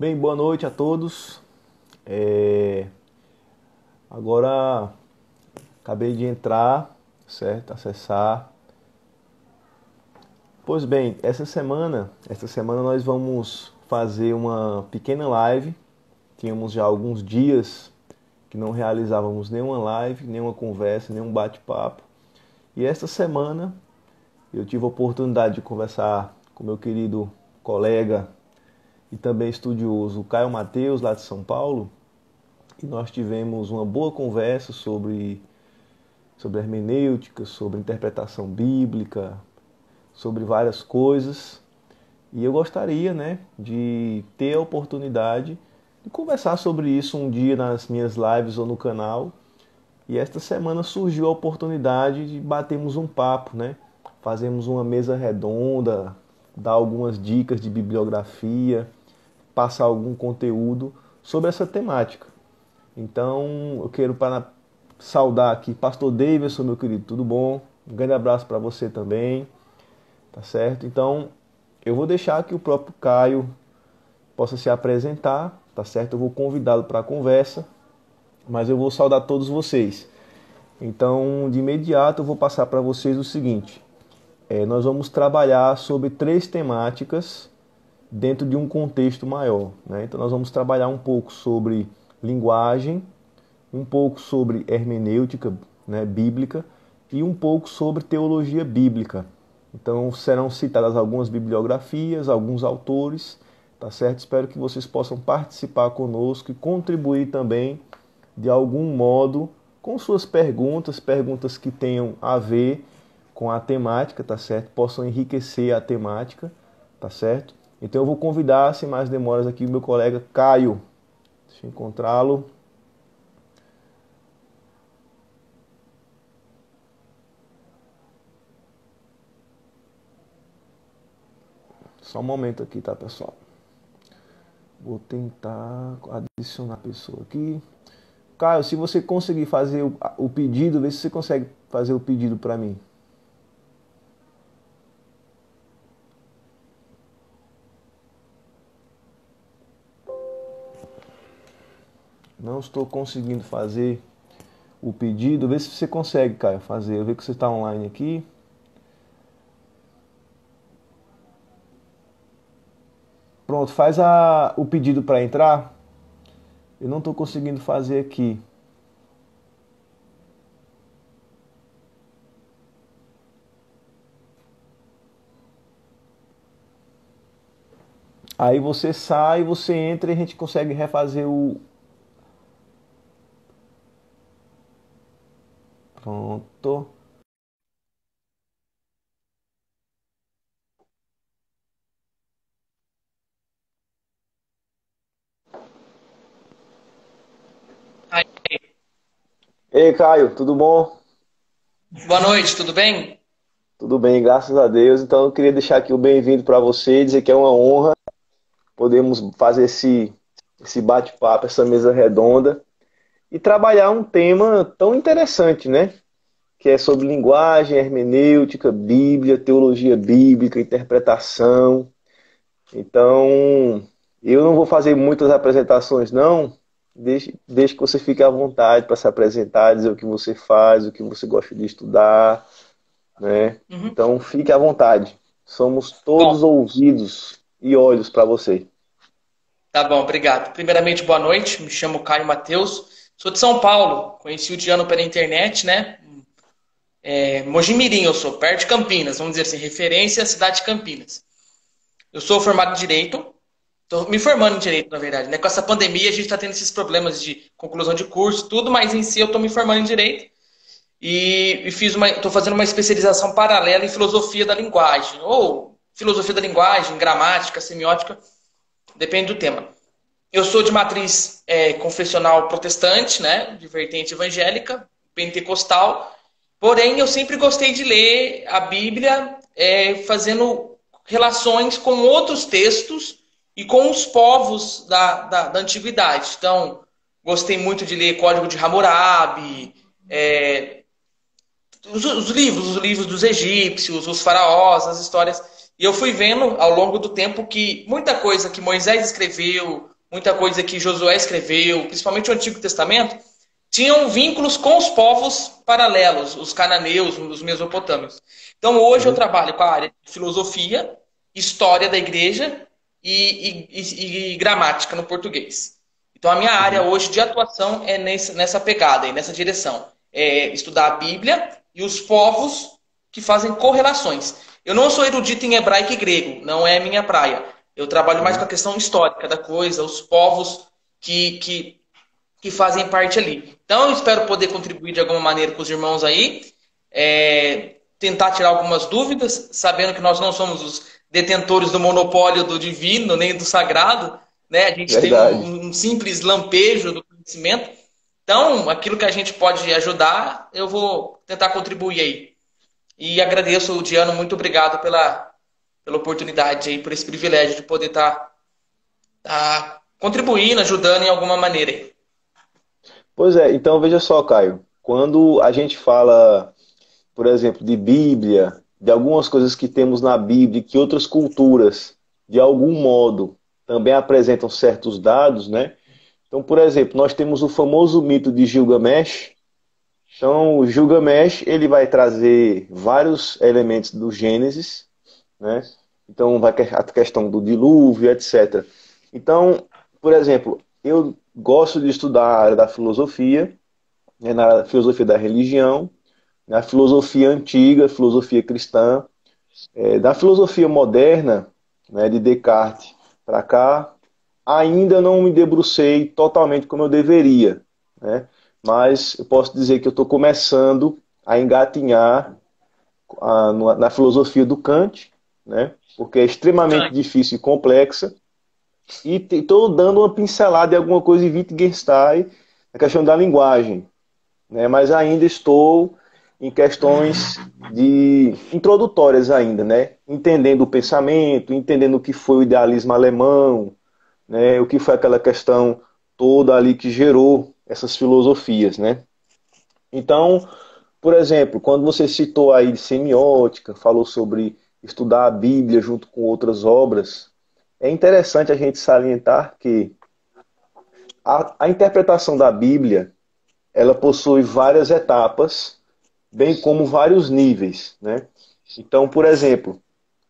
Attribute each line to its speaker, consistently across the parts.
Speaker 1: Bem, boa noite a todos. É, Agora acabei de entrar, certo? Acessar. Pois bem, esta semana nós vamos fazer uma pequena live. Tínhamos já alguns dias que não realizávamos nenhuma live, nenhuma conversa, nenhum bate-papo. E esta semana eu tive a oportunidade de conversar com meu querido colega e também estudioso Caio Mateus, lá de São Paulo. E nós tivemos uma boa conversa sobre hermenêutica, sobre interpretação bíblica, sobre várias coisas. E eu gostaria, né, de ter a oportunidade de conversar sobre isso um dia nas minhas lives ou no canal. E esta semana surgiu a oportunidade de batermos um papo, né? Fazemos uma mesa redonda, dar algumas dicas de bibliografia, passar algum conteúdo sobre essa temática. Então, eu quero saudar aqui Pastor Davidson, meu querido, tudo bom? Um grande abraço para você também, tá certo? Então, eu vou deixar que o próprio Caio possa se apresentar, tá certo? Eu vou convidá-lo para a conversa, mas eu vou saudar todos vocês. Então, de imediato, eu vou passar para vocês o seguinte: nós vamos trabalhar sobre três temáticas dentro de um contexto maior, né? Então, nós vamos trabalhar um pouco sobre linguagem, um pouco sobre hermenêutica, né, bíblica e um pouco sobre teologia bíblica. Então serão citadas algumas bibliografias, alguns autores, tá certo? Espero que vocês possam participar conosco e contribuir também de algum modo com suas perguntas, perguntas que tenham a ver com a temática, tá certo? Possam enriquecer a temática, tá certo? Então eu vou convidar, sem mais demoras, aqui o meu colega Caio. Deixa eu encontrá-lo. Só um momento aqui, tá, pessoal? Vou tentar adicionar a pessoa aqui. Caio, se você conseguir fazer o pedido, vê se você consegue fazer o pedido para mim. Não estou conseguindo fazer o pedido. Vê se você consegue, Caio, fazer. Eu vejo que você está online aqui. Pronto, faz o pedido para entrar. Eu não estou conseguindo fazer aqui. Aí você sai, você entra e a gente consegue refazer o. Pronto.
Speaker 2: Aí,
Speaker 1: Ei, Caio, tudo bom?
Speaker 2: boa noite, tudo bem?
Speaker 1: Tudo bem, graças a Deus. Então eu queria deixar aqui o bem-vindo para você, dizer que é uma honra podemos fazer esse bate-papo, essa mesa redonda e trabalhar um tema tão interessante, né? Que é sobre linguagem, hermenêutica, Bíblia, teologia bíblica, interpretação. Então, eu não vou fazer muitas apresentações, não. Deixe que você fique à vontade para se apresentar, dizer o que você faz, o que você gosta de estudar, né?
Speaker 2: Uhum.
Speaker 1: Então, fique à vontade. Somos todos
Speaker 2: Bom,
Speaker 1: ouvidos e olhos para você.
Speaker 2: tá bom, obrigado. Primeiramente, boa noite, me chamo Caio Mateus, sou de São Paulo, conheci o Diano pela internet, né? Mojimirim eu sou, perto de Campinas, vamos dizer assim, referência à cidade de Campinas. Eu sou formado em Direito, estou me formando em Direito, na verdade, né? Com essa pandemia a gente está tendo esses problemas de conclusão de curso, tudo, mas em si eu estou me formando em Direito e estou fazendo uma especialização paralela em Filosofia da Linguagem, ou Filosofia da Linguagem, Gramática, Semiótica, depende do tema. Eu sou de matriz confessional protestante, né, de vertente evangélica, pentecostal, porém eu sempre gostei de ler a Bíblia fazendo relações com outros textos e com os povos da antiguidade. Então, gostei muito de ler Código de Hammurabi, os livros dos egípcios, os faraós, as histórias. E eu fui vendo ao longo do tempo que muita coisa que Moisés escreveu, muita coisa que Josué escreveu, principalmente o Antigo Testamento, tinham vínculos com os povos paralelos, os cananeus, os mesopotâmios. Então hoje eu
Speaker 1: Uhum.
Speaker 2: trabalho com a área de filosofia, história da igreja e gramática no português. Então a minha área
Speaker 1: Uhum.
Speaker 2: hoje de atuação é nessa pegada, nessa direção. É estudar a Bíblia e os povos que fazem correlações. Eu não sou erudito em hebraico e grego, não é minha praia. Eu trabalho mais com
Speaker 1: Uhum.
Speaker 2: a questão histórica da coisa, os povos que, que, que fazem parte ali. Então, eu espero poder contribuir de alguma maneira com os irmãos aí, tentar tirar algumas dúvidas, sabendo que nós não somos os detentores do monopólio do divino, nem do sagrado, né? A gente tem
Speaker 1: Verdade.
Speaker 2: um simples lampejo do conhecimento. Então, aquilo que a gente pode ajudar, eu vou tentar contribuir aí. E agradeço o Diano, muito obrigado pela oportunidade aí, por esse privilégio de poder estar contribuindo, ajudando em alguma maneira aí.
Speaker 1: Pois é, então veja só, Caio. Quando a gente fala, por exemplo, de Bíblia, de algumas coisas que temos na Bíblia, que outras culturas, de algum modo, também apresentam certos dados, né? Então, por exemplo, nós temos o famoso mito de Gilgamesh. Então, o Gilgamesh, ele vai trazer vários elementos do Gênesis, né? Então, vai a questão do dilúvio, etc. Então, por exemplo, eu gosto de estudar a área da filosofia, né, na filosofia da religião, na filosofia antiga, filosofia cristã, da filosofia moderna, né, de Descartes para cá, ainda não me debrucei totalmente como eu deveria, né? Mas eu posso dizer que eu estou começando a engatinhar na filosofia do Kant, né? Porque é extremamente difícil e complexa, e estou dando uma pincelada em alguma coisa em Wittgenstein, na questão da linguagem, né? Mas ainda estou em questões de introdutórias ainda, né? Entendendo o pensamento, entendendo o que foi o idealismo alemão, né? O que foi aquela questão toda ali que gerou essas filosofias, né? Então, por exemplo, quando você citou aí de semiótica, falou sobre estudar a Bíblia junto com outras obras, é interessante a gente salientar que a interpretação da Bíblia ela possui várias etapas, bem como vários níveis, né? Então, por exemplo,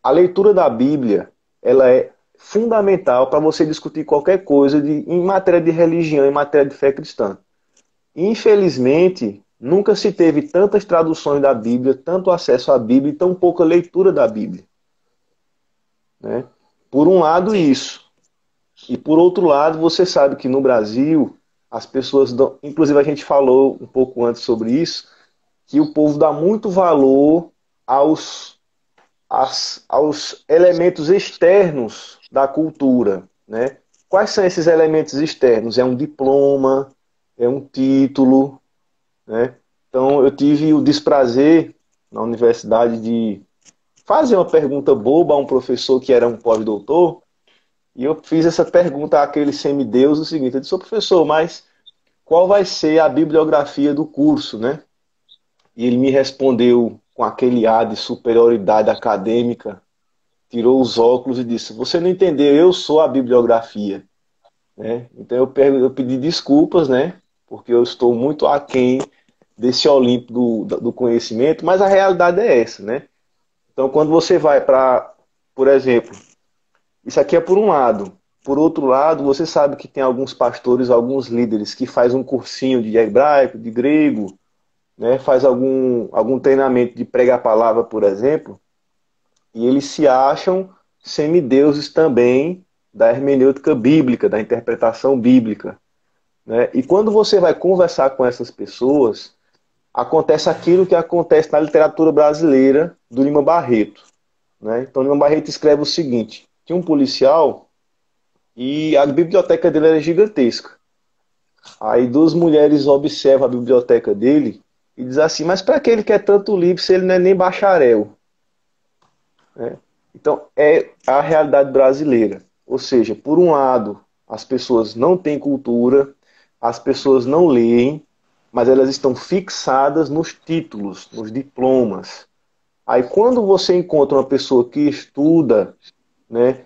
Speaker 1: a leitura da Bíblia ela é fundamental para você discutir qualquer coisa em matéria de religião, em matéria de fé cristã. Infelizmente, nunca se teve tantas traduções da Bíblia, tanto acesso à Bíblia e tão pouca leitura da Bíblia, né? Por um lado,
Speaker 2: Sim.
Speaker 1: isso. E por outro lado, você sabe que no Brasil, as pessoas dão, inclusive a gente falou um pouco antes sobre isso, que o povo dá muito valor aos, aos elementos externos da cultura, né? Quais são esses elementos externos? É um diploma, é um título, né? Então eu tive o desprazer na universidade de fazer uma pergunta boba a um professor que era um pós-doutor, e eu fiz essa pergunta àquele semideus o seguinte, eu disse, professor, mas qual vai ser a bibliografia do curso, né? E ele me respondeu com aquele ar de superioridade acadêmica, tirou os óculos e disse, você não entendeu, eu sou a bibliografia, né? Então eu pedi desculpas, né? Porque eu estou muito aquém desse Olimpo do conhecimento, mas a realidade é essa, né? Então quando você vai para, por exemplo, isso aqui é por um lado. Por outro lado, você sabe que tem alguns pastores, alguns líderes que faz um cursinho de hebraico, de grego, né? Faz algum treinamento de pregar a palavra, por exemplo, e eles se acham semideuses também da hermenêutica bíblica, da interpretação bíblica, né? E quando você vai conversar com essas pessoas, acontece aquilo que acontece na literatura brasileira do Lima Barreto, né? Então, Lima Barreto escreve o seguinte: tinha um policial e a biblioteca dele era gigantesca. Aí duas mulheres observam a biblioteca dele e dizem assim, mas para que ele quer tanto livro se ele não é nem bacharel? Né? Então, é a realidade brasileira. Ou seja, por um lado, as pessoas não têm cultura, as pessoas não leem, mas elas estão fixadas nos títulos, nos diplomas. Aí quando você encontra uma pessoa que estuda, né,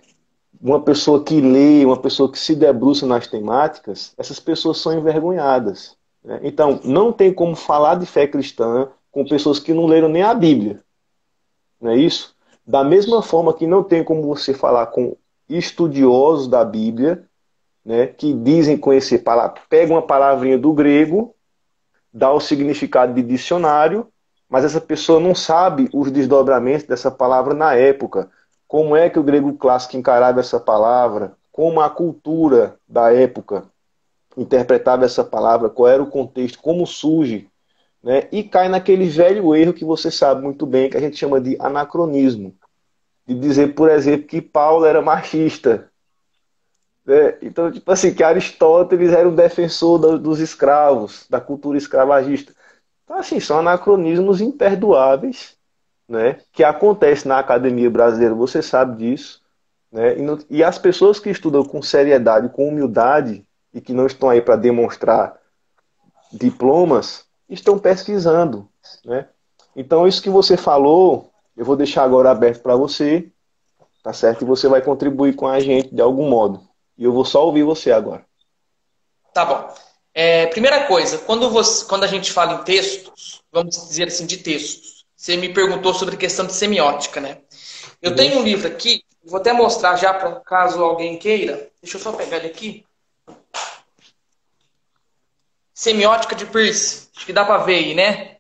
Speaker 1: uma pessoa que lê, uma pessoa que se debruça nas temáticas, essas pessoas são envergonhadas, né? Então, não tem como falar de fé cristã com pessoas que não leram nem a Bíblia, não é isso? Da mesma forma que não tem como você falar com estudiosos da Bíblia, né, que dizem conhecer, pega uma palavrinha do grego, dá o significado de dicionário, mas essa pessoa não sabe os desdobramentos dessa palavra na época. Como é que o grego clássico encarava essa palavra? Como a cultura da época interpretava essa palavra? Qual era o contexto? Como surge? Né? E cai naquele velho erro que você sabe muito bem, que a gente chama de anacronismo. De dizer, por exemplo, que Paulo era machista. Né? Então, tipo assim, que Aristóteles era um defensor dos escravos, da cultura escravagista. Então, assim, são anacronismos imperdoáveis, né, que acontece na academia brasileira, você sabe disso, né, e as pessoas que estudam com seriedade, com humildade, e que não estão aí para demonstrar diplomas, estão pesquisando, né? Então, isso que você falou, eu vou deixar agora aberto para você, tá certo? E você vai contribuir com a gente de algum modo. E eu vou só ouvir você agora.
Speaker 2: Tá bom. Primeira coisa, quando a gente fala em textos, vamos dizer assim, de textos, você me perguntou sobre a questão de semiótica, né? Eu tenho um livro aqui, vou até mostrar já para caso alguém queira. Deixa eu só pegar ele aqui. Semiótica de Peirce. Acho que dá para ver aí, né?
Speaker 1: Eu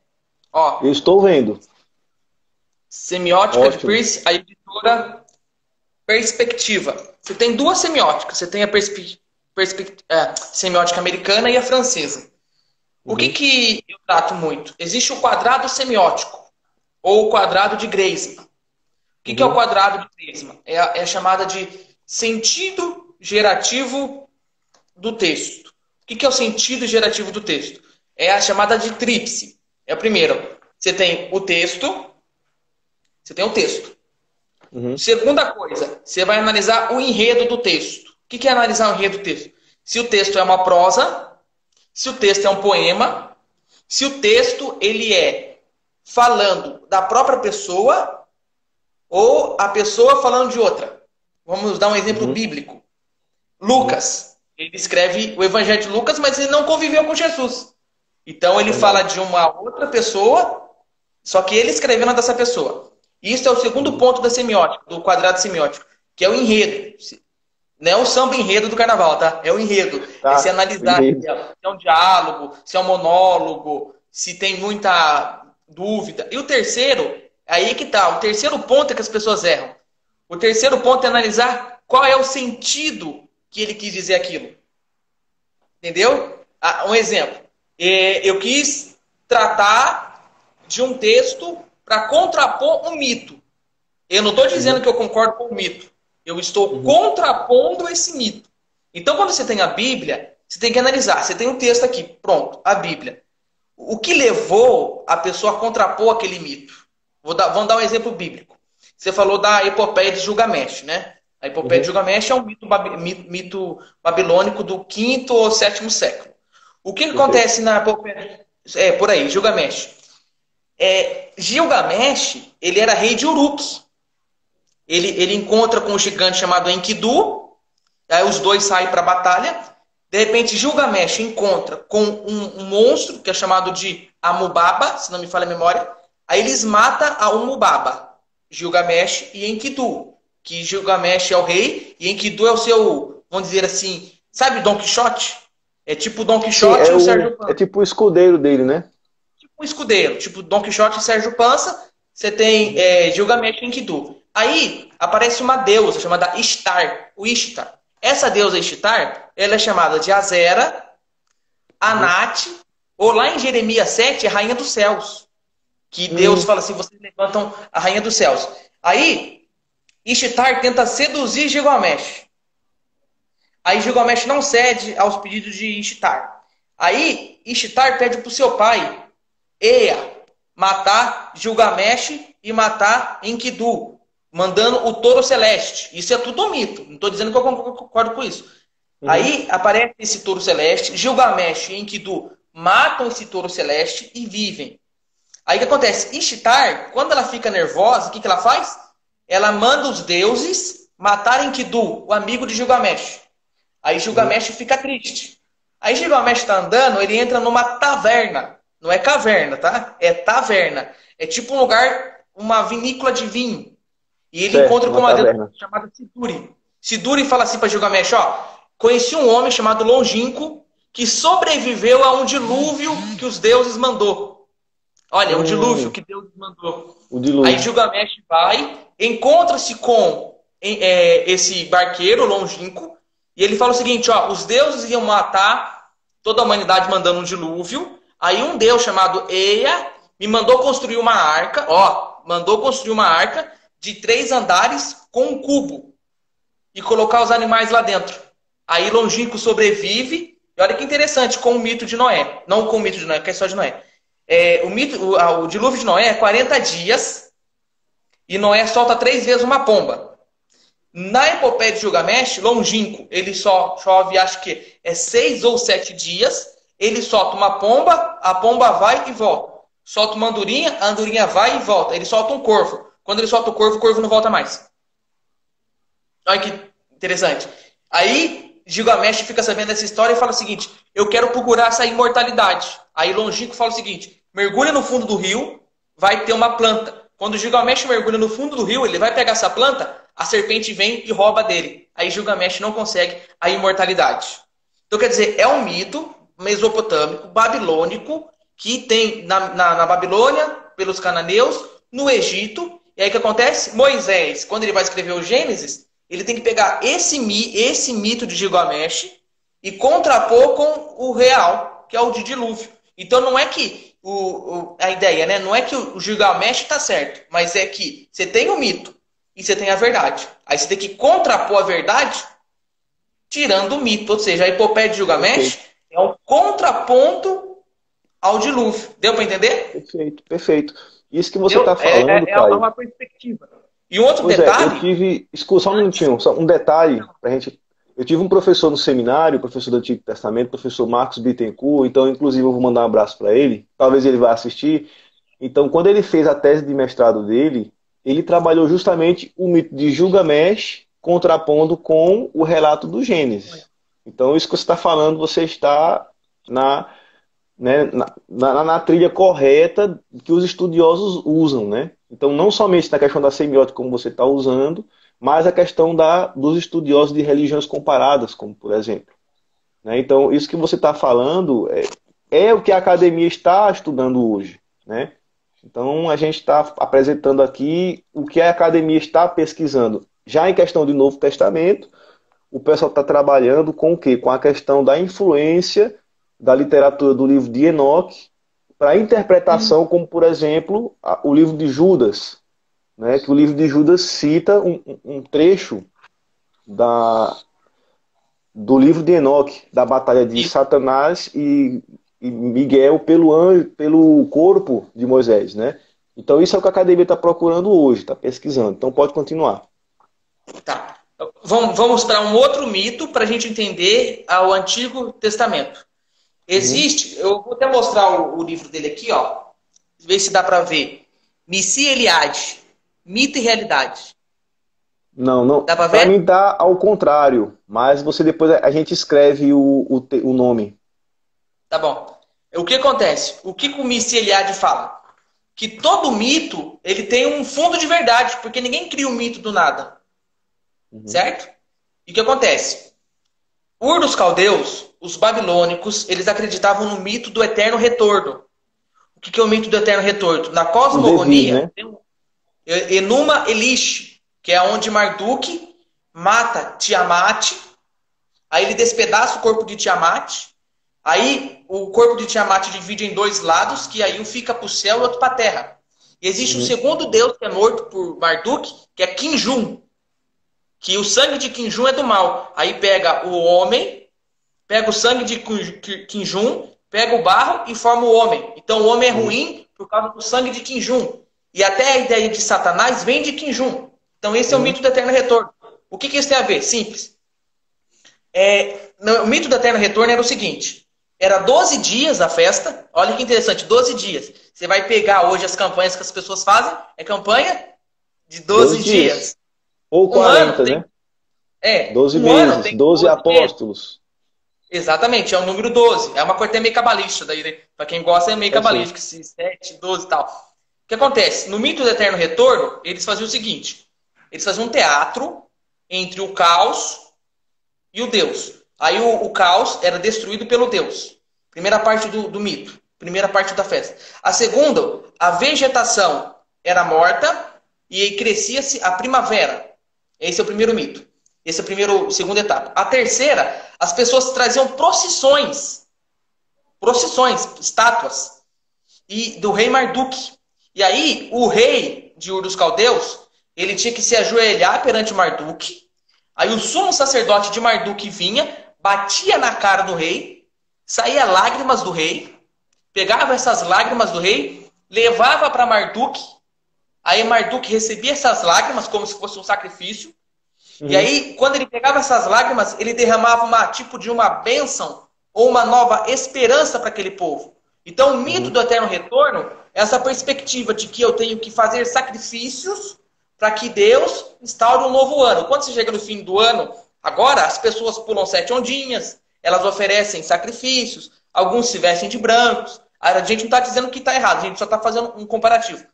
Speaker 2: Ó,
Speaker 1: estou vendo.
Speaker 2: Semiótica de
Speaker 1: Ótimo.
Speaker 2: Peirce, a editora Perspectiva. Você tem duas semióticas. Você tem a semiótica americana e a francesa. O que
Speaker 1: Uhum.
Speaker 2: que eu trato muito? Existe o quadrado semiótico, ou o quadrado de Grassmann. O que que é o
Speaker 1: Uhum.
Speaker 2: quadrado de Grassmann? É a chamada de sentido gerativo do texto. O que que é o sentido gerativo do texto? É a chamada de tríplice. É a primeira. Você tem o texto. Você tem o texto.
Speaker 1: Uhum.
Speaker 2: Segunda coisa, você vai analisar o enredo do texto. O que é analisar o enredo do texto? Se o texto é uma prosa, se o texto é um poema, se o texto ele é falando da própria pessoa ou a pessoa falando de outra. Vamos dar um exemplo
Speaker 1: Uhum.
Speaker 2: bíblico.
Speaker 1: Uhum.
Speaker 2: Lucas, ele escreve o Evangelho de Lucas, mas ele não conviveu com Jesus. Então ele fala
Speaker 1: Verdade.
Speaker 2: de uma outra pessoa, só que ele escrevendo dessa pessoa. Isso é o segundo
Speaker 1: Uhum.
Speaker 2: ponto da semiótica, do quadrado semiótico, que é o enredo. Não é o samba enredo do carnaval, tá? É o enredo. É se
Speaker 1: Tá.
Speaker 2: analisar
Speaker 1: Enredo.
Speaker 2: se é um diálogo, se é um monólogo, se tem muita dúvida. E o terceiro, aí que tá. O terceiro ponto é que as pessoas erram. O terceiro ponto é analisar qual é o sentido que ele quis dizer aquilo. Entendeu? Um exemplo. Eu quis tratar de um texto para contrapor um mito. Eu não estou dizendo
Speaker 1: Uhum.
Speaker 2: que eu concordo com o mito. Eu estou
Speaker 1: Uhum.
Speaker 2: contrapondo esse mito. Então, quando você tem a Bíblia, você tem que analisar. Você tem um texto aqui, pronto, a Bíblia. O que levou a pessoa a contrapor aquele mito? Vamos dar um exemplo bíblico. Você falou da epopeia de Gilgamesh, né? A epopeia de
Speaker 1: Uhum.
Speaker 2: Gilgamesh é um mito babilônico do quinto ou sétimo século. O que
Speaker 1: Perfeito.
Speaker 2: acontece na epopeia? Por aí, Gilgamesh. Gilgamesh, ele era rei de Uruk. Ele encontra com um gigante chamado Enkidu, aí os dois saem para a batalha. De repente, Gilgamesh encontra com um monstro que é chamado de Amubaba, se não me falha a memória. Aí eles matam a Amubaba, Gilgamesh e Enkidu. Que Gilgamesh é o rei e Enkidu é o seu, vamos dizer assim, sabe Don Quixote? É tipo Don
Speaker 1: Sim,
Speaker 2: Quixote e o Sérgio
Speaker 1: é
Speaker 2: Panza.
Speaker 1: tipo o escudeiro dele, né?
Speaker 2: Tipo um escudeiro, tipo Don Quixote e Sérgio Panza. Você tem
Speaker 1: Uhum.
Speaker 2: Gilgamesh e Enkidu. Aí aparece uma deusa chamada Ishtar, o Ishtar. Essa deusa Ishtar, ela é chamada de Azera,
Speaker 1: Uhum.
Speaker 2: Anat, ou lá em Jeremias 7, a rainha dos céus. Que Deus
Speaker 1: Hum.
Speaker 2: fala assim, vocês levantam a rainha dos céus. Aí, Ishtar tenta seduzir Gilgamesh. Aí Gilgamesh não cede aos pedidos de Ishtar. Aí Ishtar pede para o seu pai, Ea, matar Gilgamesh e matar Enkidu, mandando o touro celeste. Isso é tudo um mito. Não estou dizendo que eu concordo com isso.
Speaker 1: Uhum.
Speaker 2: Aí aparece esse touro celeste, Gilgamesh e Enkidu matam esse touro celeste e vivem. Aí o que acontece? Ishtar, quando ela fica nervosa, o que ela faz? Ela manda os deuses matarem Enkidu, o amigo de Gilgamesh. Aí Gilgamesh fica triste. Aí Gilgamesh está andando, ele entra numa taverna. Não é caverna, tá? É taverna. É tipo um lugar, uma vinícola de vinho. E ele
Speaker 1: Certo,
Speaker 2: encontra com
Speaker 1: uma
Speaker 2: uma deusa
Speaker 1: taverna.
Speaker 2: chamada Siduri. Siduri fala assim para Gilgamesh, ó, conheci um homem chamado Longínquo que sobreviveu a um dilúvio que os deuses mandou. Olha, o dilúvio que Deus mandou.
Speaker 1: O
Speaker 2: Aí
Speaker 1: dilúvio.
Speaker 2: Gilgamesh vai, encontra-se com esse barqueiro longínquo, e ele fala o seguinte, ó, os deuses iam matar toda a humanidade mandando um dilúvio. Aí um deus chamado Eia me mandou construir uma arca, ó, mandou construir uma arca de 3 andares com um cubo e colocar os animais lá dentro. Aí Longínquo sobrevive, e olha que interessante, com o mito de Noé. Não com o mito de Noé, que é só de Noé. O dilúvio de Noé é 40 dias e Noé solta 3 vezes uma pomba. Na epopeia de Gilgamesh, Longínquo, ele só chove, acho que é 6 ou 7 dias, ele solta uma pomba, a pomba vai e volta. Solta uma andorinha, a andorinha vai e volta. Ele solta um corvo. Quando ele solta o corvo não volta mais. Olha que interessante. Aí Gilgamesh fica sabendo dessa história e fala o seguinte, eu quero procurar essa imortalidade. Aí Longínquo fala o seguinte, mergulha no fundo do rio, vai ter uma planta. Quando Gilgamesh mergulha no fundo do rio, ele vai pegar essa planta, a serpente vem e rouba dele. Aí Gilgamesh não consegue a imortalidade. Então quer dizer, é um mito mesopotâmico, babilônico, que tem na Babilônia, pelos cananeus, no Egito. E aí o que acontece? Moisés, quando ele vai escrever o Gênesis, ele tem que pegar esse mito de Gilgamesh e contrapor com o real, que é o de dilúvio. Então não é que a ideia, né? Não é que o Gilgamesh está certo, mas é que você tem o mito e você tem a verdade. Aí você tem que contrapor a verdade tirando o mito. Ou seja, a epopeia de Gilgamesh é um contraponto ao dilúvio. Deu para entender?
Speaker 1: Perfeito, perfeito. Isso que você está falando,
Speaker 2: É
Speaker 1: Caio.
Speaker 2: uma perspectiva. E um outro
Speaker 1: Pois é, eu
Speaker 2: detalhe...
Speaker 1: tive. Escuta, só um minutinho, só um detalhe pra gente. Eu tive um professor no seminário, professor do Antigo Testamento, professor Marcos Bittencourt, então, inclusive, eu vou mandar um abraço para ele, talvez ele vá assistir. Então, quando ele fez a tese de mestrado dele, ele trabalhou justamente o mito de Gilgamesh contrapondo com o relato do Gênesis. Então, isso que você está falando, você está na, né, na trilha correta que os estudiosos usam, né? Então, não somente na questão da semiótica, como você está usando, mas a questão dos estudiosos de religiões comparadas, como por exemplo. Né? Então, isso que você está falando é o que a academia está estudando hoje. Né? Então, a gente está apresentando aqui o que a academia está pesquisando. Já em questão de Novo Testamento, o pessoal está trabalhando com o quê? Com a questão da influência da literatura do livro de Enoque para a interpretação, como por exemplo, o livro de Judas, né? Que o livro de Judas cita um trecho do livro de Enoque, da batalha de Satanás e Miguel pelo corpo de Moisés, né? Então isso é o que a academia está procurando hoje, está pesquisando. Então pode continuar.
Speaker 2: Tá. Vamos para um outro mito para a gente entender o Antigo Testamento. Existe, eu vou até mostrar o livro dele aqui, ó. Ver se dá para ver. Missi Eliade, Mito e Realidade.
Speaker 1: Não.
Speaker 2: Dá para
Speaker 1: Para
Speaker 2: ver?
Speaker 1: mim tá ao contrário, mas você depois a gente escreve o nome.
Speaker 2: Tá bom. O que acontece? O que o Missi Eliade fala? Que todo mito ele tem um fundo de verdade, porque ninguém cria um mito do nada. Certo? E o que acontece? Ur dos caldeus, os babilônicos, eles acreditavam no mito do eterno retorno. O que é o mito do eterno retorno? Na cosmogonia,
Speaker 1: Devir, né?
Speaker 2: Enuma Elish, que é onde Marduk mata Tiamat, aí ele despedaça o corpo de Tiamat, aí o corpo de Tiamat divide em 2 lados, que aí um fica para o céu e outro para a terra. E existe um segundo deus que é morto por Marduk, que é Kinjum, que o sangue de Kinjum é do mal. Aí pega o homem, pega o sangue de Kinjum, pega o barro e forma o homem. Então o homem é ruim por causa do sangue de Kinjum. E até a ideia de Satanás vem de Kinjum. Então esse é o mito do eterno retorno. O que isso tem a ver? Simples. O mito do eterno retorno era o seguinte. Era 12 dias a festa. Olha que interessante, 12 dias. Você vai pegar hoje as campanhas que as pessoas fazem, é campanha de
Speaker 1: 12
Speaker 2: 12
Speaker 1: dias.
Speaker 2: dias.
Speaker 1: Ou
Speaker 2: Um ano
Speaker 1: 40,
Speaker 2: tem,
Speaker 1: né?
Speaker 2: é,
Speaker 1: 12
Speaker 2: um ano
Speaker 1: meses,
Speaker 2: tem
Speaker 1: 12
Speaker 2: 12 meses.
Speaker 1: apóstolos.
Speaker 2: Exatamente, é o número 12. É uma coisa até meio cabalística daí, né? Pra quem gosta é meio
Speaker 1: É sim.
Speaker 2: cabalístico, esse 7, 12 e tal. O que acontece? No mito do eterno retorno, eles faziam o seguinte: eles faziam um teatro entre o caos e o Deus. Aí o caos era destruído pelo Deus. Primeira parte do mito. Primeira parte da festa. A segunda, a vegetação era morta e aí crescia-se a primavera. Esse é o primeiro mito. Esse é a segunda etapa. A terceira, as pessoas traziam procissões, estátuas, e do rei Marduk. E aí, o rei de Ur dos Caldeus, ele tinha que se ajoelhar perante Marduk. Aí o sumo sacerdote de Marduk vinha, batia na cara do rei, saía lágrimas do rei, pegava essas lágrimas do rei, levava para Marduk. Aí Marduk recebia essas lágrimas como se fosse um sacrifício. E
Speaker 1: Uhum.
Speaker 2: aí, quando ele pegava essas lágrimas, ele derramava uma tipo de uma bênção ou uma nova esperança para aquele povo. Então, o mito
Speaker 1: Uhum.
Speaker 2: do eterno retorno é essa perspectiva de que eu tenho que fazer sacrifícios para que Deus instaure um novo ano. Quando você chega no fim do ano, agora as pessoas pulam 7 ondinhas, elas oferecem sacrifícios, alguns se vestem de brancos. A gente não está dizendo que está errado, a gente só está fazendo um comparativo.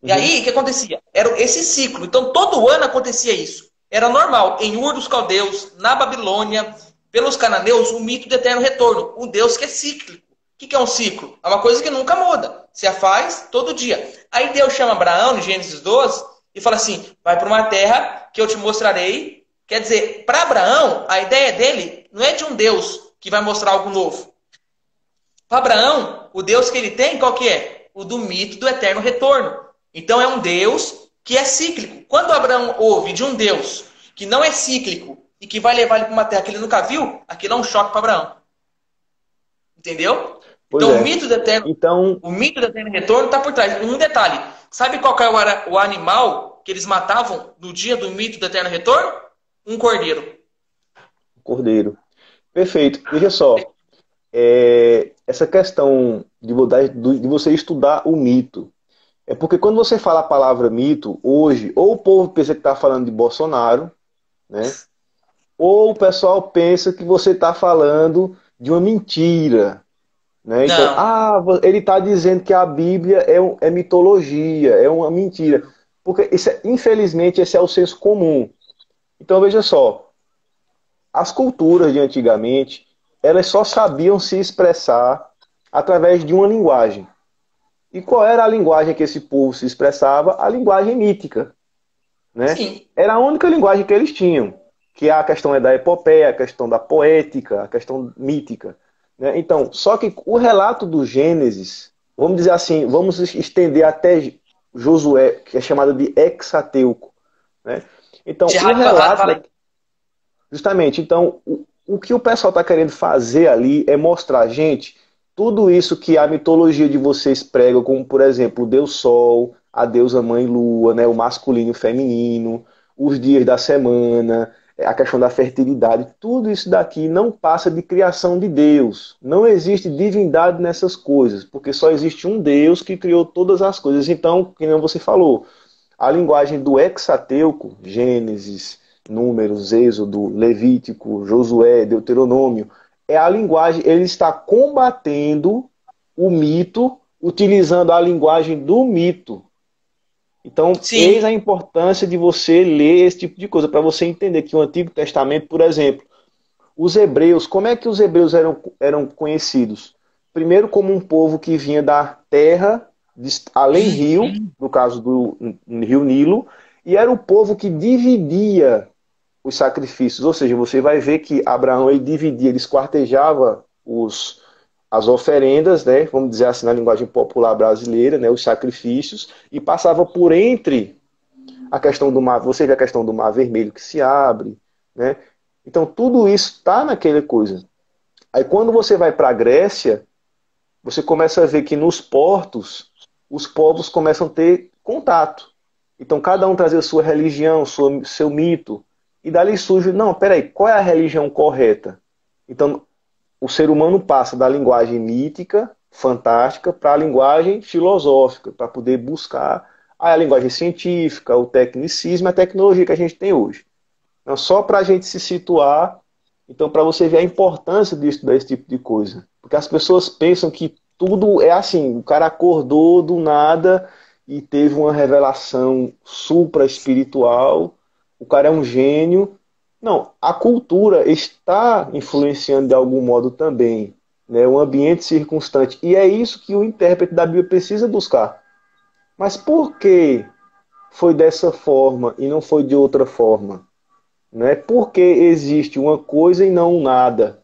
Speaker 2: E
Speaker 1: Uhum.
Speaker 2: aí, o que acontecia? Era esse ciclo. Então, todo ano acontecia isso. Era normal. Em Ur dos Caldeus, na Babilônia, pelos cananeus, o mito do eterno retorno. Um Deus que é cíclico. O que é um ciclo? É uma coisa que nunca muda. Se a faz todo dia. Aí Deus chama Abraão, em Gênesis 12, e fala assim, vai para uma terra que eu te mostrarei. Quer dizer, para Abraão, a ideia dele não é de um Deus que vai mostrar algo novo. Para Abraão, o Deus que ele tem, qual que é? O do mito do eterno retorno. Então é um Deus que é cíclico. Quando Abraão ouve de um Deus que não é cíclico e que vai levar ele para uma terra que ele nunca viu, aquilo é um choque para Abraão. Entendeu?
Speaker 1: Pois
Speaker 2: Então
Speaker 1: é. Então,
Speaker 2: o mito do eterno retorno está por trás. Um detalhe, sabe qual que era o animal que eles matavam no dia do mito do eterno retorno? Um cordeiro.
Speaker 1: Cordeiro. Perfeito. Veja só, essa questão de você estudar o mito. É porque quando você fala a palavra mito, hoje, ou o povo pensa que está falando de Bolsonaro, né? Ou o pessoal pensa que você está falando de uma mentira, né? Então,
Speaker 2: Não.
Speaker 1: ele está dizendo que a Bíblia é mitologia, é uma mentira. Porque, infelizmente, esse é o senso comum. Então, veja só, as culturas de antigamente, elas só sabiam se expressar através de uma linguagem. E qual era a linguagem que esse povo se expressava? A linguagem mítica, né?
Speaker 2: Sim.
Speaker 1: Era a única linguagem que eles tinham, que a questão é da epopeia, a questão da poética, a questão mítica, né? Então, só que o relato do Gênesis, vamos dizer assim, vamos estender até Josué, que é chamado de Hexateuco, né? Então, o relato justamente, então, o que o pessoal está querendo fazer ali é mostrar, gente, tudo isso que a mitologia de vocês prega, como por exemplo, o Deus Sol, a deusa Mãe Lua, né, o masculino e o feminino, os dias da semana, a questão da fertilidade, tudo isso daqui não passa de criação de Deus. Não existe divindade nessas coisas, porque só existe um Deus que criou todas as coisas. Então, como você falou, a linguagem do Hexateuco, Gênesis, Números, Êxodo, Levítico, Josué, Deuteronômio, é a linguagem, ele está combatendo o mito, utilizando a linguagem do mito. Então, eis
Speaker 2: Sim.
Speaker 1: a importância de você ler esse tipo de coisa, para você entender que o Antigo Testamento, por exemplo, os hebreus, como é que os hebreus eram conhecidos? Primeiro, como um povo que vinha da terra, além rio, no caso do rio Nilo, e era o povo que dividia os sacrifícios. Ou seja, você vai ver que Abraão ele dividia, ele esquartejava as oferendas, né, vamos dizer assim na linguagem popular brasileira, né, os sacrifícios, e passava por entre a questão do mar, você vê a questão do mar vermelho que se abre, né? Então tudo isso está naquela coisa. Aí quando você vai para a Grécia, você começa a ver que nos portos os povos começam a ter contato. Então cada um trazia sua religião, seu mito, e dali surge, não, peraí, qual é a religião correta? Então o ser humano passa da linguagem mítica, fantástica, para a linguagem filosófica, para poder buscar a linguagem científica, o tecnicismo, a tecnologia que a gente tem hoje. Então, só para a gente se situar, então, para você ver a importância de estudar esse tipo de coisa. Porque as pessoas pensam que tudo é assim, o cara acordou do nada e teve uma revelação supra-espiritual, o cara é um gênio. Não, a cultura está influenciando de algum modo também, né, o ambiente circunstante. E é isso que o intérprete da Bíblia precisa buscar. Mas por que foi dessa forma e não foi de outra forma? Né? Por que existe uma coisa e não um nada?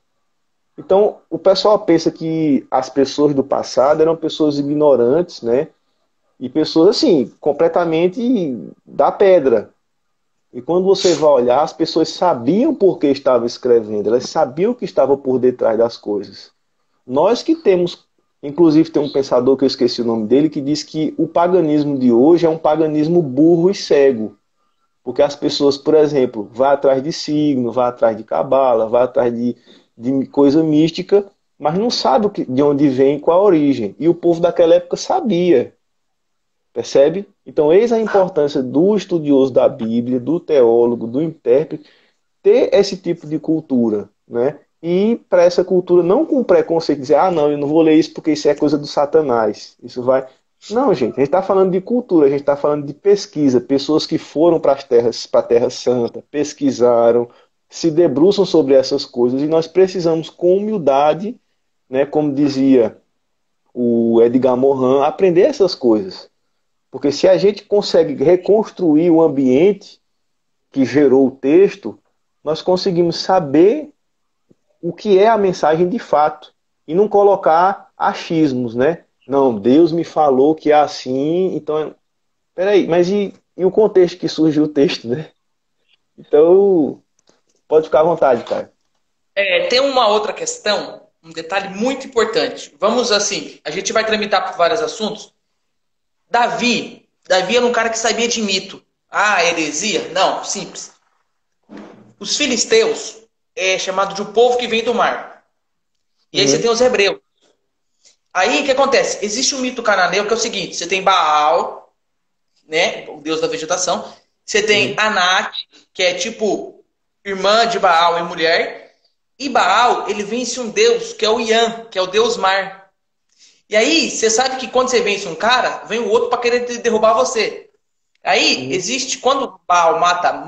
Speaker 1: Então, o pessoal pensa que as pessoas do passado eram pessoas ignorantes, né? E pessoas, assim, completamente da pedra. E quando você vai olhar, as pessoas sabiam por que estavam escrevendo, elas sabiam o que estava por detrás das coisas. Nós que temos, inclusive tem um pensador que eu esqueci o nome dele, que diz que o paganismo de hoje é um paganismo burro e cego. Porque as pessoas, por exemplo, vão atrás de signo, vão atrás de cabala, vão atrás de coisa mística, mas não sabe de onde vem, qual a origem. E o povo daquela época sabia. Percebe? Então, eis a importância do estudioso da Bíblia, do teólogo, do intérprete, ter esse tipo de cultura, né? E para essa cultura não com preconceito, dizer, ah, não, eu não vou ler isso porque isso é coisa do Satanás. Isso vai. Não, gente, a gente está falando de cultura, a gente está falando de pesquisa, pessoas que foram para as terras, para a Terra Santa, pesquisaram, se debruçam sobre essas coisas, e nós precisamos, com humildade, né, como dizia o Edgar Morin, aprender essas coisas. Porque se a gente consegue reconstruir o ambiente que gerou o texto, nós conseguimos saber o que é a mensagem de fato. E não colocar achismos, né? Não, Deus me falou que é assim, então... Peraí, mas e o contexto que surgiu o texto, né? Então, pode ficar à vontade, cara.
Speaker 2: Tem uma outra questão, um detalhe muito importante. Vamos assim, a gente vai tramitar por vários assuntos. Davi era um cara que sabia de mito. Ah, heresia? Não, simples. Os filisteus é chamado de o povo que vem do mar. E aí você
Speaker 1: Uhum.
Speaker 2: tem os hebreus. Aí o que acontece? Existe um mito cananeu que é o seguinte: você tem Baal, né, o deus da vegetação. Você tem
Speaker 1: Uhum.
Speaker 2: Anat, que é tipo irmã de Baal e mulher. E Baal, ele vence um deus, que é o Ian, que é o deus mar. E aí, você sabe que quando você vence um cara, vem o outro para querer derrubar você. Aí,
Speaker 1: Uhum.
Speaker 2: existe, quando Baal mata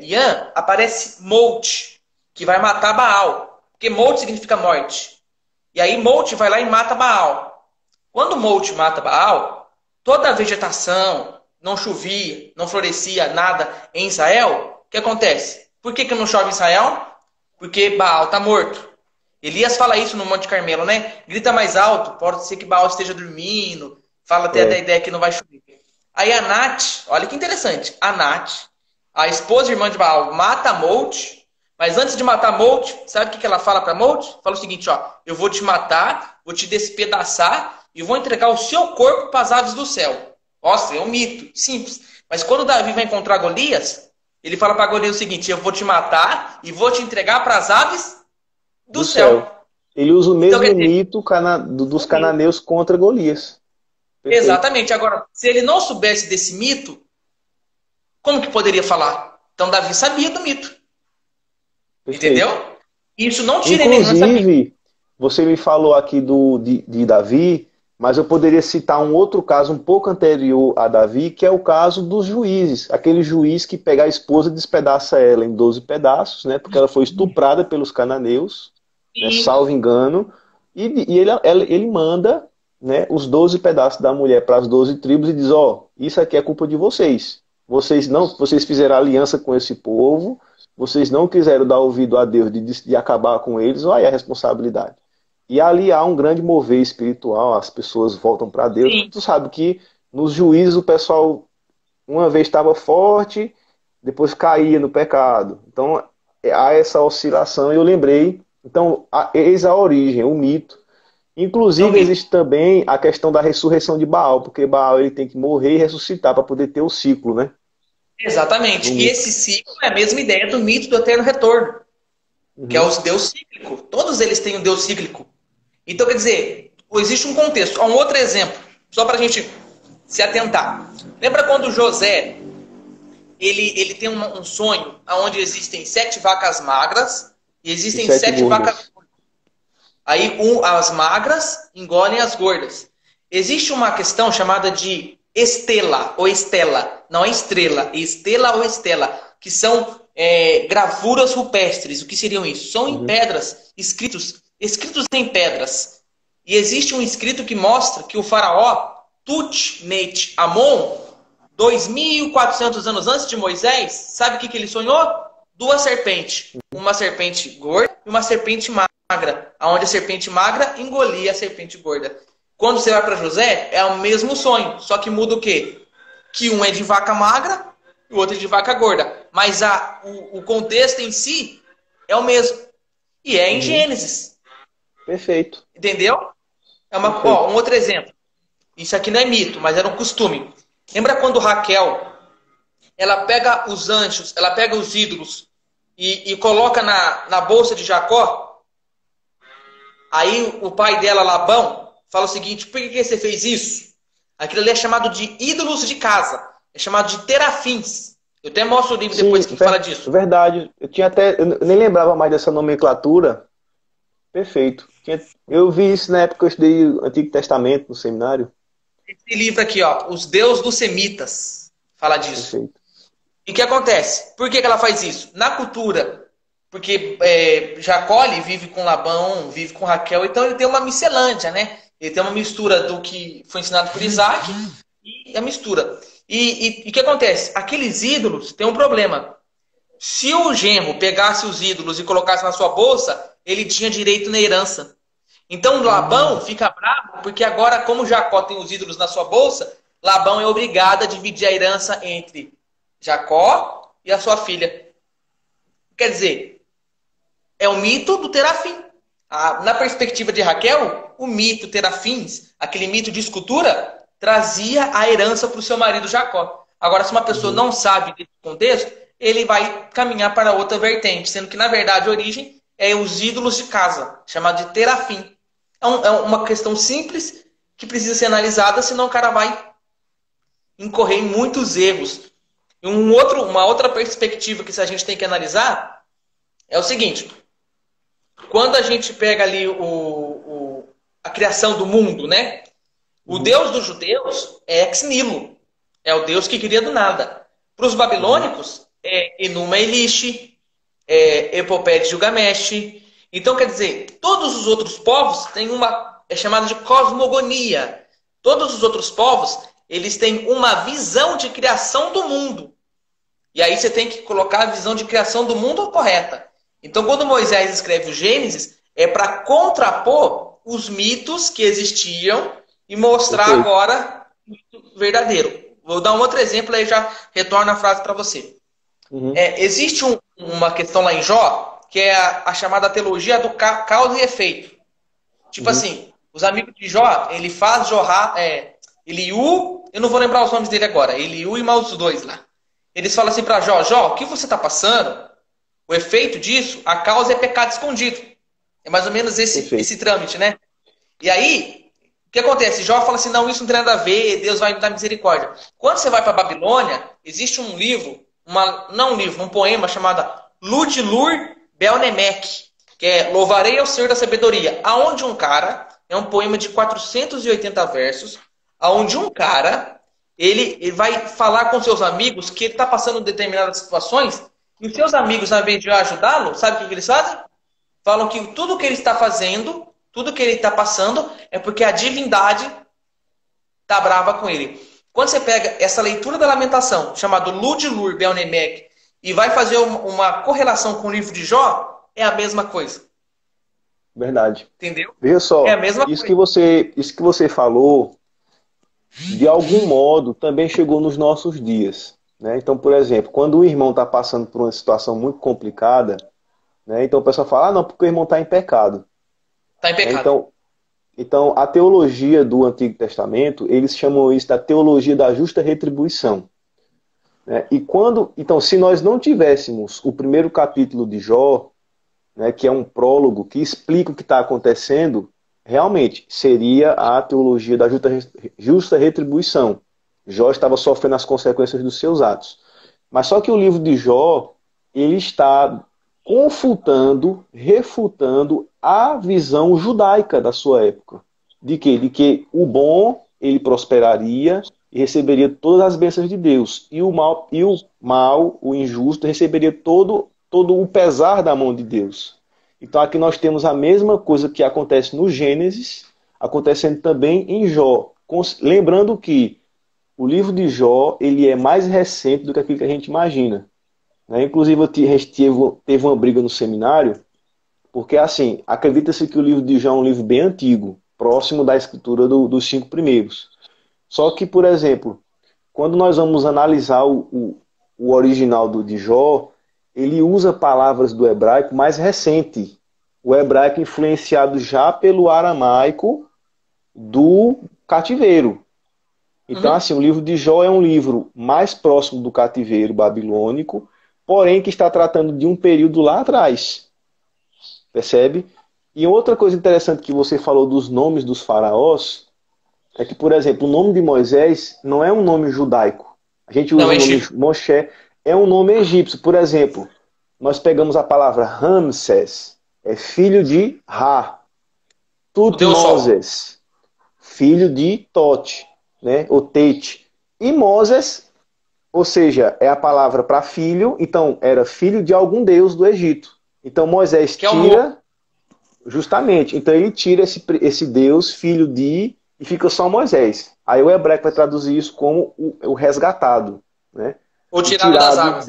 Speaker 2: Ian, aparece Molt, que vai matar Baal. Porque Molt significa morte. E aí, Molt vai lá e mata Baal. Quando Molt mata Baal, toda a vegetação, não chovia, não florescia nada em Israel, o que acontece? Por que não chove em Israel? Porque Baal está morto. Elias fala isso no Monte Carmelo, né? Grita mais alto, pode ser que Baal esteja dormindo, fala até da
Speaker 1: É.
Speaker 2: ideia que não vai chover. Aí a Nath, olha que interessante, a Nath, a esposa e irmã de Baal, mata Molt, mas antes de matar Molt, sabe o que ela fala para Molt? Fala o seguinte, ó, eu vou te matar, vou te despedaçar e vou entregar o seu corpo para as aves do céu. Nossa, é um mito, simples. Mas quando Davi vai encontrar Golias, ele fala para Golias o seguinte, eu vou te matar e vou te entregar para as aves do
Speaker 1: Do
Speaker 2: céu.
Speaker 1: céu. Ele usa o
Speaker 2: Então, quer
Speaker 1: mesmo
Speaker 2: dizer,
Speaker 1: mito dos cananeus contra Golias. Perfeito.
Speaker 2: exatamente. Agora, se ele não soubesse desse mito, como que poderia falar? Então, Davi sabia do mito. Entendeu?
Speaker 1: Perfeito.
Speaker 2: Isso não tira ele, não sabia.
Speaker 1: Inclusive, você me falou aqui de Davi, mas eu poderia citar um outro caso um pouco anterior a Davi, que é o caso dos juízes. Aquele juiz que pega a esposa e despedaça ela em 12 pedaços, né, porque ela foi estuprada pelos cananeus, né,
Speaker 2: E,
Speaker 1: salvo engano, e ele manda, né, os 12 pedaços da mulher para as 12 tribos e diz, ó, isso aqui é culpa de vocês. Vocês fizeram aliança com esse povo, vocês não quiseram dar ouvido a Deus de acabar com eles, olha aí a responsabilidade. E ali há um grande mover espiritual, as pessoas voltam para Deus.
Speaker 2: sim.
Speaker 1: Tu sabe que nos juízes o pessoal uma vez estava forte, depois caía no pecado. Então há essa oscilação e eu lembrei. Então, eis a origem, o mito.
Speaker 2: É um
Speaker 1: Inclusive
Speaker 2: mito.
Speaker 1: existe também a questão da ressurreição de Baal, porque Baal ele tem que morrer e ressuscitar para poder ter o ciclo, né?
Speaker 2: Exatamente.
Speaker 1: Do
Speaker 2: E
Speaker 1: mito.
Speaker 2: esse ciclo é a mesma ideia do mito do eterno retorno. que é o Deus cíclico. Todos eles têm um Deus cíclico. Então, quer dizer, existe um contexto. Um outro exemplo, só para a gente se atentar. Lembra quando José ele tem um sonho onde existem 7 vacas magras e existem 7 vacas gordas. Aí as magras engolem as gordas. Existe uma questão chamada de estela ou estela. Não é estrela, é estela ou estela. Que são gravuras rupestres. O que seriam isso? São em pedras, escritos em pedras. E existe um escrito que mostra que o faraó Tut-Neit-Amon, 2.400 anos antes de Moisés, sabe o que ele sonhou? 2 serpentes. Uma serpente gorda e uma serpente magra. Onde a serpente magra engolia a serpente gorda. Quando você vai para José, é o mesmo sonho. Só que muda o quê? Que um é de vaca magra e o outro é de vaca gorda. Mas o contexto em si é o mesmo. E é em Gênesis.
Speaker 1: Perfeito.
Speaker 2: Entendeu? Um outro exemplo. Isso aqui não é mito, mas era um costume. Lembra quando Raquel, ela pega os anjos, ela pega os ídolos e coloca na bolsa de Jacó? Aí o pai dela, Labão, fala o seguinte: por que você fez isso? Aquilo ali é chamado de ídolos de casa. É chamado de terafins. Eu até mostro o livro depois que fala disso.
Speaker 1: Verdade. Eu nem lembrava mais dessa nomenclatura. Perfeito. Eu vi isso na época que eu estudei o Antigo Testamento no seminário.
Speaker 2: Esse livro aqui, ó, Os Deus dos Semitas, fala disso.
Speaker 1: Perfeito.
Speaker 2: E o que acontece? Por que ela faz isso? Na cultura, porque Jacó vive com Labão, vive com Raquel, então ele tem uma miscelânea, né? Ele tem uma mistura do que foi ensinado por Isaac e a mistura. E o que acontece? Aqueles ídolos têm um problema. Se o genro pegasse os ídolos e colocasse na sua bolsa, ele tinha direito na herança. Então Labão fica bravo, porque agora, como Jacó tem os ídolos na sua bolsa, Labão é obrigado a dividir a herança entre Jacó e a sua filha. Quer dizer, é o mito do terafim. Na perspectiva de Raquel, o mito terafins, aquele mito de escultura, trazia a herança para o seu marido Jacó. Agora, se uma pessoa não sabe desse contexto, ele vai caminhar para outra vertente, sendo que, na verdade, a origem é os ídolos de casa, chamado de terafim. É uma questão simples que precisa ser analisada, senão o cara vai incorrer em muitos erros. E uma outra perspectiva que a gente tem que analisar é o seguinte: quando a gente pega ali a criação do mundo, né? O Deus dos judeus é ex nihilo, é o Deus que cria do nada. Para os babilônicos é Enuma Elish, Epopeia de Gilgamesh. Então, quer dizer, todos os outros povos têm é chamada de cosmogonia. Todos os outros povos, eles têm uma visão de criação do mundo. E aí você tem que colocar a visão de criação do mundo correta. Então, quando Moisés escreve o Gênesis, é para contrapor os mitos que existiam e mostrar agora o mito verdadeiro. Vou dar um outro exemplo, aí já retorno a frase para você. Existe uma questão lá em Jó, que é a chamada teologia do causa e efeito. Tipo assim, os amigos de Jó, ele faz jorrar, Eliú, eu não vou lembrar os nomes dele agora, Eliú e mais os dois lá. Eles falam assim para Jó: Jó, o que você está passando, o efeito disso, a causa é pecado escondido. É mais ou menos esse trâmite, né? E aí, o que acontece? Jó fala assim: não, isso não tem nada a ver, Deus vai me dar misericórdia. Quando você vai para a Babilônia, existe um livro, um poema chamado Ludlur Belnemek, que é Louvarei ao Senhor da Sabedoria, aonde um cara, é um poema de 480 versos, aonde um cara, ele vai falar com seus amigos que ele está passando determinadas situações, e os seus amigos, ao invés de ajudá-lo, sabe o que eles fazem? Falam que tudo que ele está fazendo, tudo que ele está passando, é porque a divindade está brava com ele. Quando você pega essa leitura da lamentação, chamado Ludlur Belnemek, e vai fazer uma correlação com o livro de Jó, é a mesma coisa.
Speaker 1: Verdade.
Speaker 2: Entendeu?
Speaker 1: Veja só,
Speaker 2: é a mesma
Speaker 1: isso
Speaker 2: coisa.
Speaker 1: Isso que você falou, de algum modo, também chegou nos nossos dias. Né? Então, por exemplo, quando o irmão está passando por uma situação muito complicada, né? Então o pessoal fala: não, porque o irmão está em pecado.
Speaker 2: Está em pecado.
Speaker 1: Então, a teologia do Antigo Testamento, eles chamam isso da teologia da justa retribuição. Então, se nós não tivéssemos o primeiro capítulo de Jó, né, que é um prólogo que explica o que está acontecendo, realmente seria a teologia da justa retribuição. Jó estava sofrendo as consequências dos seus atos. Mas só que o livro de Jó, ele está confutando, refutando a visão judaica da sua época. De quê? De que o bom, ele prosperaria e receberia todas as bênçãos de Deus. E o mal, o injusto, receberia todo o pesar da mão de Deus. Então aqui nós temos a mesma coisa que acontece no Gênesis, acontecendo também em Jó. Lembrando que o livro de Jó, ele é mais recente do que aquilo que a gente imagina. Né? Inclusive, a gente teve uma briga no seminário, porque, assim, acredita-se que o livro de Jó é um livro bem antigo, próximo da escritura dos 5 primeiros. Só que, por exemplo, quando nós vamos analisar o original de Jó, ele usa palavras do hebraico mais recente. O hebraico influenciado já pelo aramaico do cativeiro. Então, assim, o livro de Jó é um livro mais próximo do cativeiro babilônico, porém que está tratando de um período lá atrás. Percebe? E outra coisa interessante que você falou dos nomes dos faraós, é que, por exemplo, o nome de Moisés não é um nome judaico. A gente usa o nome Moshe, é um nome egípcio. Por exemplo, nós pegamos a palavra Ramsés, é filho de Ra. Tutmoses, filho de Tote, né? Ou Tete. E Moses, ou seja, é a palavra para filho, então era filho de algum deus do Egito. Então Moisés tira, justamente, então ele tira esse deus, filho de, e fica só Moisés. Aí o hebraico vai traduzir isso como o resgatado, né?
Speaker 2: Ou tirado das águas.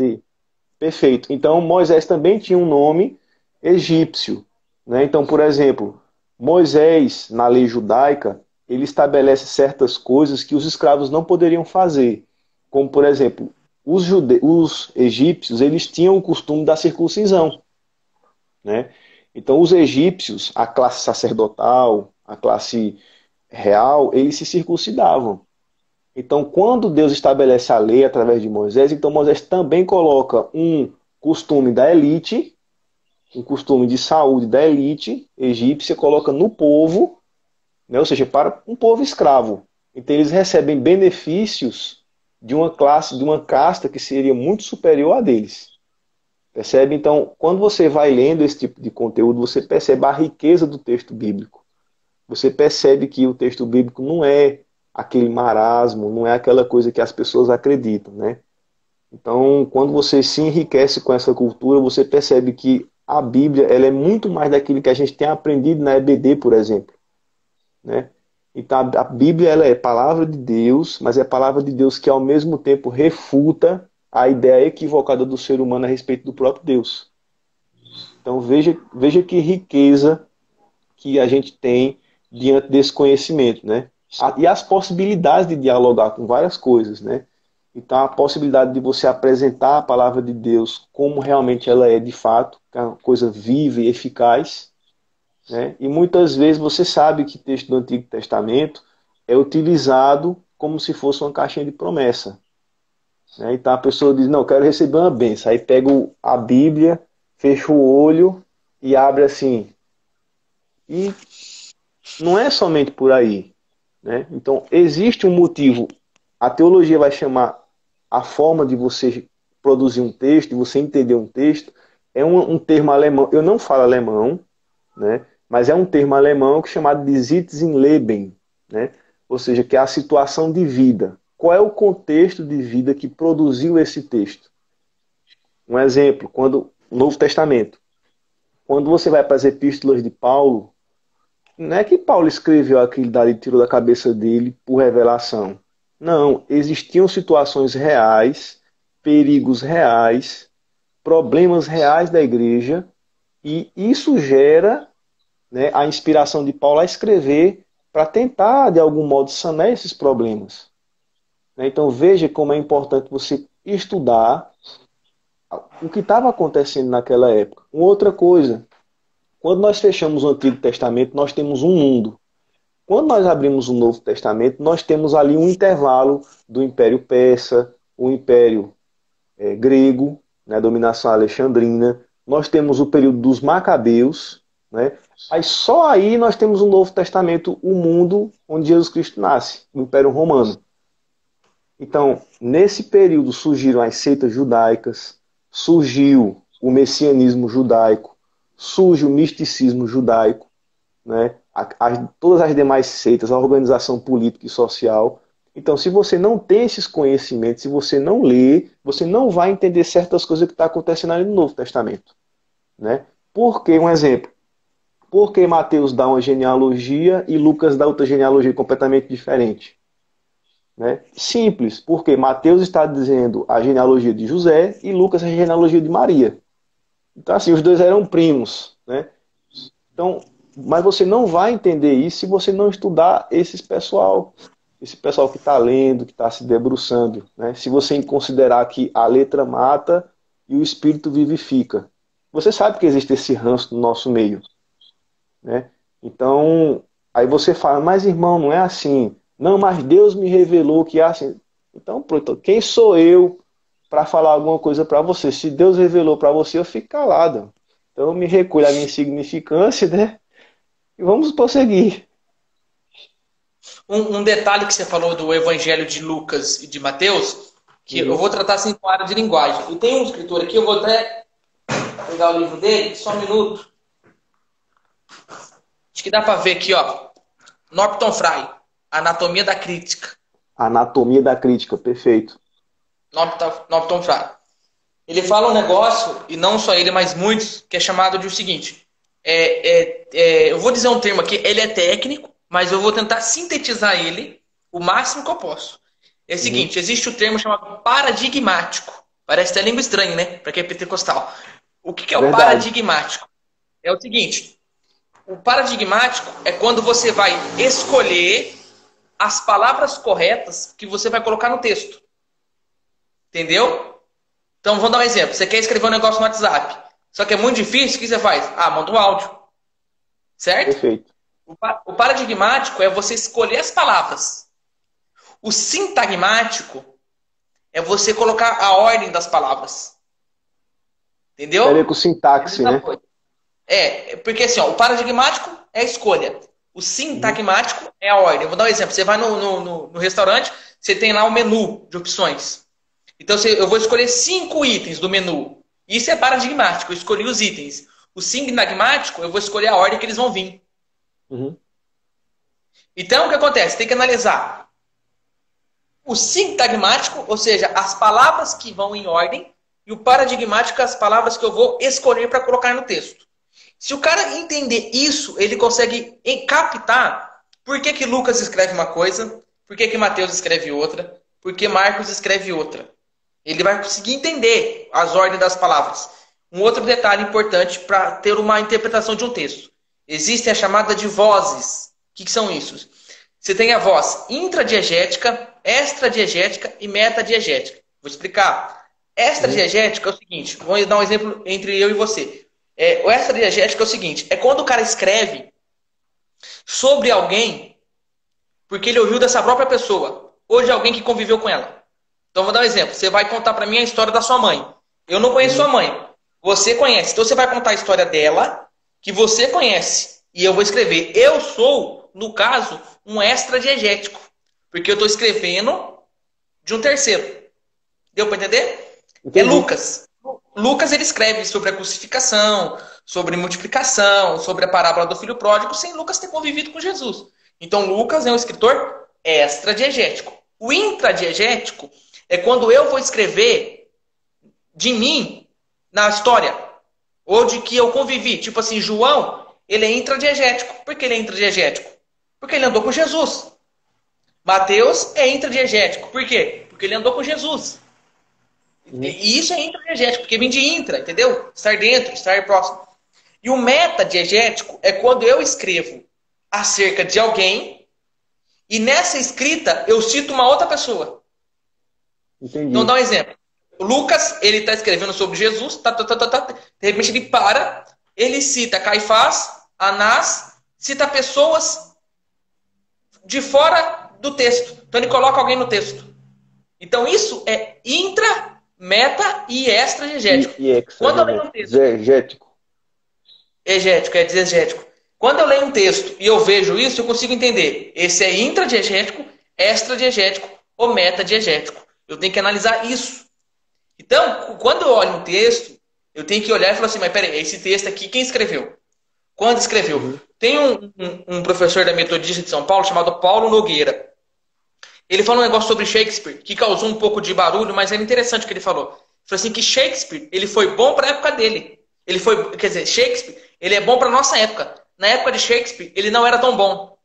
Speaker 1: Perfeito. Então Moisés também tinha um nome egípcio, né? Então, por exemplo, Moisés, na lei judaica, ele estabelece certas coisas que os escravos não poderiam fazer. Como, por exemplo, os egípcios, eles tinham o costume da circuncisão, né? Então, os egípcios, a classe sacerdotal, a classe real, eles se circuncidavam. Então, quando Deus estabelece a lei através de Moisés, então Moisés também coloca um costume da elite, um costume de saúde da elite egípcia, coloca no povo, né? Ou seja, para um povo escravo. Então, eles recebem benefícios de uma classe, de uma casta que seria muito superior a deles. Percebe? Então, quando você vai lendo esse tipo de conteúdo, você percebe a riqueza do texto bíblico. Você percebe que o texto bíblico não é aquele marasmo, não é aquela coisa que as pessoas acreditam, né? Então, quando você se enriquece com essa cultura, você percebe que a Bíblia ela é muito mais daquilo que a gente tem aprendido na EBD, por exemplo, né? Então, a Bíblia ela é palavra de Deus, mas é palavra de Deus que ao mesmo tempo refuta a ideia equivocada do ser humano a respeito do próprio Deus. Então veja que riqueza que a gente tem diante desse conhecimento, né? E as possibilidades de dialogar com várias coisas, né? Então a possibilidade de você apresentar a palavra de Deus como realmente ela é de fato, que é uma coisa viva e eficaz, né? E muitas vezes você sabe que o texto do Antigo Testamento é utilizado como se fosse uma caixinha de promessa. Então a pessoa diz, não, eu quero receber uma bênção. Aí pega a Bíblia, fecha o olho e abre assim. E não é somente por aí, né? Então existe um motivo. A teologia vai chamar a forma de você produzir um texto, de você entender um texto. É um termo alemão. Eu não falo alemão, né? Mas é um termo alemão chamado de Sitzleben, né? Ou seja, que é a situação de vida. Qual é o contexto de vida que produziu esse texto? Um exemplo, quando o Novo Testamento. Quando você vai para as epístolas de Paulo, não é que Paulo escreveu aquilo dali, tirou da cabeça dele por revelação. Não, existiam situações reais, perigos reais, problemas reais da igreja, e isso gera, né, a inspiração de Paulo a escrever para tentar, de algum modo, sanar esses problemas. Então veja como é importante você estudar o que estava acontecendo naquela época. Uma outra coisa, quando nós fechamos o Antigo Testamento, nós temos um mundo. Quando nós abrimos o Novo Testamento, nós temos ali um intervalo do Império Persa, o Império grego, né, a dominação alexandrina. nós temos o período dos Macabeus, né? Aí só aí nós temos o Novo Testamento, o mundo onde Jesus Cristo nasce, o Império Romano. Então, nesse período surgiram as seitas judaicas, surgiu o messianismo judaico, surge o misticismo judaico, né? Todas as demais seitas, a organização política e social. Então, se você não tem esses conhecimentos, se você não lê, você não vai entender certas coisas que estão acontecendo ali no Novo Testamento, né? Por que, um exemplo, por que Mateus dá uma genealogia e Lucas dá outra genealogia completamente diferente? Né? Simples, porque Mateus está dizendo a genealogia de José e Lucas a genealogia de Maria. Então, assim, os dois eram primos, né? Então, mas você não vai entender isso se você não estudar esse pessoal que está lendo, que está se debruçando, né? Se você considerar que a letra mata e o espírito vivifica. Você sabe que existe esse ranço no nosso meio, né? Então, aí você fala, mas irmão, não é assim. Não, mas Deus me revelou que é assim. Então, pronto, quem sou eu para falar alguma coisa para você? Se Deus revelou para você, eu fico calado. Então, eu me recolho a minha insignificância, né? E vamos prosseguir.
Speaker 2: Um detalhe que você falou do Evangelho de Lucas e de Mateus, que eu vou tratar assim com a área de linguagem. Eu tenho um escritor aqui, eu vou até pegar o livro dele, só um minuto. Acho que dá para ver aqui, ó. Norton Fry, Anatomia da Crítica.
Speaker 1: Anatomia da Crítica, perfeito.
Speaker 2: Norton Fry. Ele fala um negócio, e não só ele, mas muitos, que é chamado de o seguinte. Eu vou dizer um termo aqui, ele é técnico, mas eu vou tentar sintetizar ele o máximo que eu posso. É o seguinte, existe o termo chamado paradigmático. Parece até língua estranha, né? Para quem é pentecostal. O que é o paradigmático? É o seguinte, o paradigmático é quando você vai escolher as palavras corretas que você vai colocar no texto. Entendeu? Então, vamos dar um exemplo. Você quer escrever um negócio no WhatsApp, só que é muito difícil, o que você faz? Manda um áudio. Certo?
Speaker 1: Perfeito.
Speaker 2: O paradigmático é você escolher as palavras. O sintagmático é você colocar a ordem das palavras. Entendeu?
Speaker 1: Seria com sintaxe, né?
Speaker 2: Porque assim, ó, o paradigmático é a escolha. O sintagmático é a ordem. Eu vou dar um exemplo. Você vai no restaurante, você tem lá um menu de opções. Então, eu vou escolher 5 itens do menu. Isso é paradigmático, eu escolhi os itens. O sintagmático, eu vou escolher a ordem que eles vão vir. Então, o que acontece? Tem que analisar o sintagmático, ou seja, as palavras que vão em ordem, e o paradigmático, as palavras que eu vou escolher para colocar no texto. Se o cara entender isso, ele consegue captar por que Lucas escreve uma coisa, por que Mateus escreve outra, por que Marcos escreve outra. Ele vai conseguir entender as ordens das palavras. Um outro detalhe importante para ter uma interpretação de um texto. Existe a chamada de vozes. O que são isso? Você tem a voz intradiegética, extradiegética e metadiegética. Vou explicar. Extradiegética é o seguinte, vou dar um exemplo entre eu e você. O extradiegético é o seguinte, é quando o cara escreve sobre alguém porque ele ouviu dessa própria pessoa, ou de alguém que conviveu com ela. Então, vou dar um exemplo. Você vai contar para mim a história da sua mãe. Eu não conheço sua mãe. Você conhece. Então, você vai contar a história dela, que você conhece. E eu vou escrever. Eu sou, no caso, um extradiegético. Porque eu estou escrevendo de um terceiro. Deu para entender? Entendi. É Lucas. Lucas, ele escreve sobre a crucificação, sobre multiplicação, sobre a parábola do filho pródigo, sem Lucas ter convivido com Jesus. Então, Lucas é um escritor extradiegético. O intradiegético é quando eu vou escrever de mim na história, ou de que eu convivi. Tipo assim, João, ele é intradiegético. Por que ele é intradiegético? Porque ele andou com Jesus. Mateus é intradiegético. Por quê? Porque ele andou com Jesus. E isso é intradiegético, porque vem de intra, entendeu? Estar dentro, estar próximo. E o metadiegético é quando eu escrevo acerca de alguém e nessa escrita eu cito uma outra pessoa.
Speaker 1: Entendi.
Speaker 2: Então, dá um exemplo. O Lucas, ele está escrevendo sobre Jesus, de repente ele para, ele cita Caifás, Anás, cita pessoas de fora do texto. Então, ele coloca alguém no texto. Então, isso é intra meta e extra-diegético.
Speaker 1: E
Speaker 2: Quando eu leio um texto,
Speaker 1: exegético.
Speaker 2: egético, é diegético. Quando eu leio um texto e eu vejo isso, eu consigo entender. Esse é intradiegético, extra-diegético ou meta-diegético. Eu tenho que analisar isso. Então, quando eu olho um texto, eu tenho que olhar e falar assim, mas peraí, esse texto aqui, quem escreveu? Quando escreveu? Tem um professor da Metodista de São Paulo chamado Paulo Nogueira. Ele falou um negócio sobre Shakespeare que causou um pouco de barulho, mas é interessante o que ele falou. Ele falou assim que Shakespeare, ele foi bom para a época dele. Ele foi, quer dizer, Shakespeare, ele é bom para nossa época. Na época de Shakespeare, ele não era tão bom.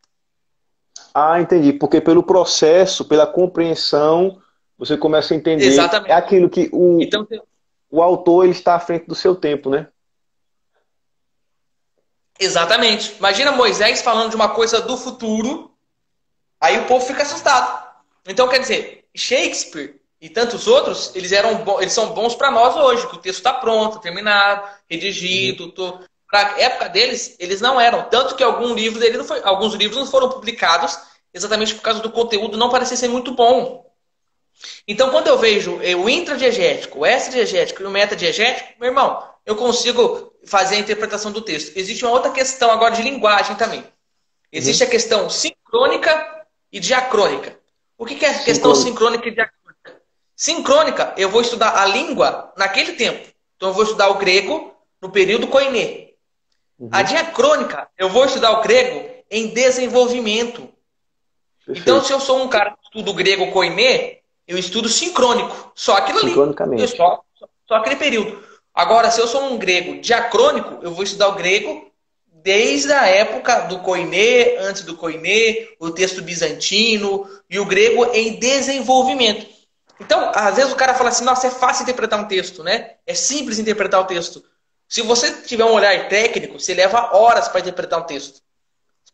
Speaker 1: Ah, entendi. Porque pelo processo, pela compreensão, você começa a entender. É
Speaker 2: Exatamente.
Speaker 1: aquilo que
Speaker 2: Então,
Speaker 1: o autor ele está à frente do seu tempo, né?
Speaker 2: exatamente. Imagina Moisés falando de uma coisa do futuro, aí o povo fica assustado. Então, quer dizer, Shakespeare e tantos outros, eles são bons para nós hoje, que o texto está pronto, terminado, redigido. Para a época deles, eles não eram. Tanto que alguns livros não foram publicados exatamente por causa do conteúdo não parecer ser muito bom. Então, quando eu vejo o intradiegético, o extradiegético e o metadiegético, meu irmão, eu consigo fazer a interpretação do texto. Existe uma outra questão agora de linguagem também. Existe a questão sincrônica e diacrônica. O que é a questão sincrônica e diacrônica? Sincrônica, eu vou estudar a língua naquele tempo. Então, eu vou estudar o grego no período koiné. A diacrônica, eu vou estudar o grego em desenvolvimento.
Speaker 1: Perfeito.
Speaker 2: Então, se eu sou um cara que estuda o grego koiné, eu estudo sincrônico. Só aquilo ali.
Speaker 1: Sincronicamente.
Speaker 2: Só aquele período. Agora, se eu sou um grego diacrônico, eu vou estudar o grego desde a época do koiné, antes do koiné, o texto bizantino e o grego em desenvolvimento. Então, às vezes o cara fala assim, nossa, é fácil interpretar um texto, né? É simples interpretar o texto. Se você tiver um olhar técnico, você leva horas para interpretar um texto.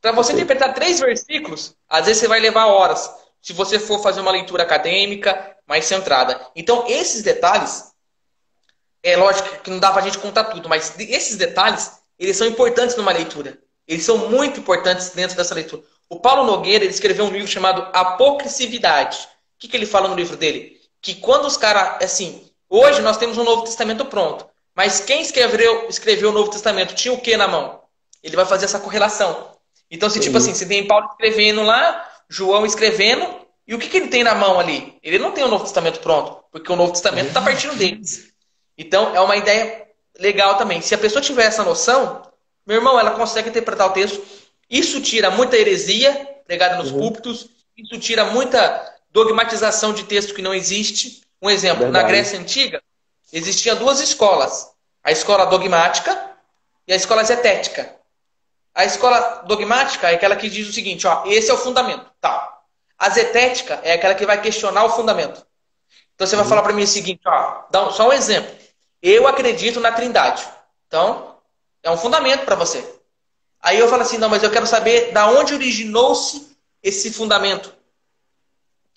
Speaker 2: Para você interpretar 3 versículos, às vezes você vai levar horas. Se você for fazer uma leitura acadêmica mais centrada. Então, esses detalhes, é lógico que não dá para a gente contar tudo, mas esses detalhes, eles são importantes numa leitura. Eles são muito importantes dentro dessa leitura. O Paulo Nogueira, ele escreveu um livro chamado Apocrisividade. O que ele fala no livro dele? Que quando os caras, assim, hoje nós temos um Novo Testamento pronto, mas quem escreveu o Novo Testamento tinha o que na mão? Ele vai fazer essa correlação. Então, se tipo assim, você tem Paulo escrevendo lá, João escrevendo, e o que ele tem na mão ali? Ele não tem o Novo Testamento pronto, porque o Novo Testamento está partindo deles. Então, é uma ideia legal também. Se a pessoa tiver essa noção, meu irmão, ela consegue interpretar o texto. Isso tira muita heresia pregada nos púlpitos, isso tira muita dogmatização de texto que não existe. Um exemplo, na Grécia Antiga, existiam 2 escolas. A escola dogmática e a escola zetética. A escola dogmática é aquela que diz o seguinte, ó, esse é o fundamento. Tá. A zetética é aquela que vai questionar o fundamento. Então você vai falar para mim o seguinte, ó, dá só um exemplo. Eu acredito na Trindade. Então, é um fundamento para você. Aí eu falo assim, não, mas eu quero saber da onde originou-se esse fundamento.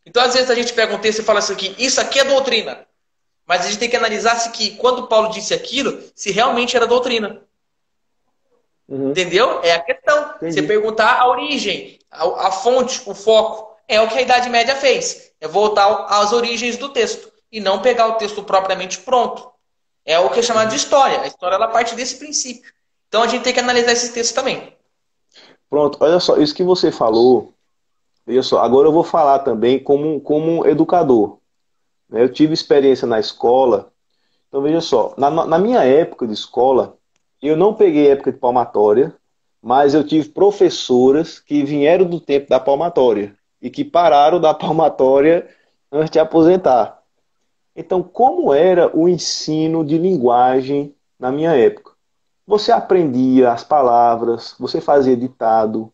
Speaker 2: Então, às vezes a gente pega um texto e fala assim, isso aqui é doutrina. Mas a gente tem que analisar se que quando Paulo disse aquilo, se realmente era doutrina. Entendeu? É a questão.
Speaker 1: Entendi.
Speaker 2: Você perguntar a origem, a fonte, o foco. É o que a Idade Média fez. É voltar às origens do texto. E não pegar o texto propriamente pronto. É o que é chamado de história. A história ela parte desse princípio. Então a gente tem que analisar esses textos também.
Speaker 1: Pronto, olha só, isso que você falou, veja só, agora eu vou falar também como educador. Eu tive experiência na escola, então veja só, na minha época de escola, eu não peguei época de palmatória, mas eu tive professoras que vieram do tempo da palmatória e que pararam da palmatória antes de aposentar. Então, como era o ensino de linguagem na minha época? Você aprendia as palavras, você fazia ditado,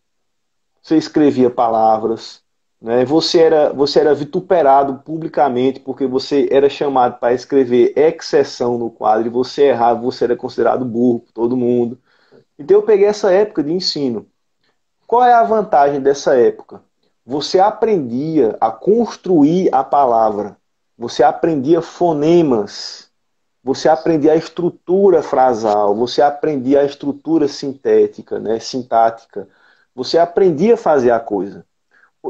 Speaker 1: você escrevia palavras, né? Você era vituperado publicamente porque você era chamado para escrever exceção no quadro e você errava, você era considerado burro por todo mundo. Então eu peguei essa época de ensino. Qual é a vantagem dessa época? Você aprendia a construir a palavra, você aprendia fonemas, você aprendia a estrutura frasal, você aprendia a estrutura sintética, né, sintática, você aprendia a fazer a coisa.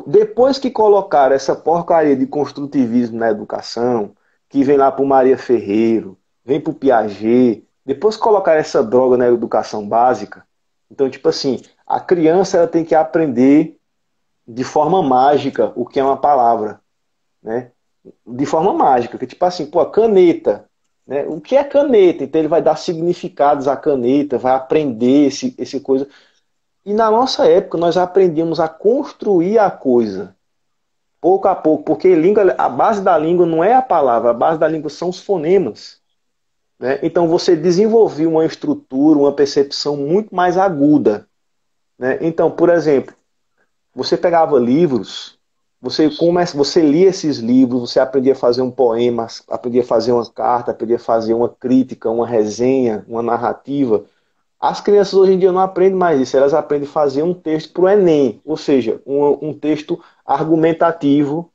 Speaker 1: Depois que colocaram essa porcaria de construtivismo na educação, que vem lá para o Maria Ferreiro, vem para o Piaget, depois colocar essa droga na educação básica. Então, tipo assim, a criança ela tem que aprender de forma mágica o que é uma palavra, né? De forma mágica, que tipo assim, pô, a caneta, né? O que é caneta? Então ele vai dar significados à caneta, vai aprender esse coisa. E na nossa época nós aprendíamos a construir a coisa, pouco a pouco, porque língua, a base da língua não é a palavra, a base da língua são os fonemas, né? Então você desenvolveu uma estrutura, uma percepção muito mais aguda, né? Então, por exemplo, você pegava livros, você lia esses livros, você aprendia a fazer um poema, aprendia a fazer uma carta, aprendia a fazer uma crítica, uma resenha, uma narrativa. As crianças hoje em dia não aprendem mais isso, elas aprendem a fazer um texto para o Enem, ou seja, um texto argumentativo,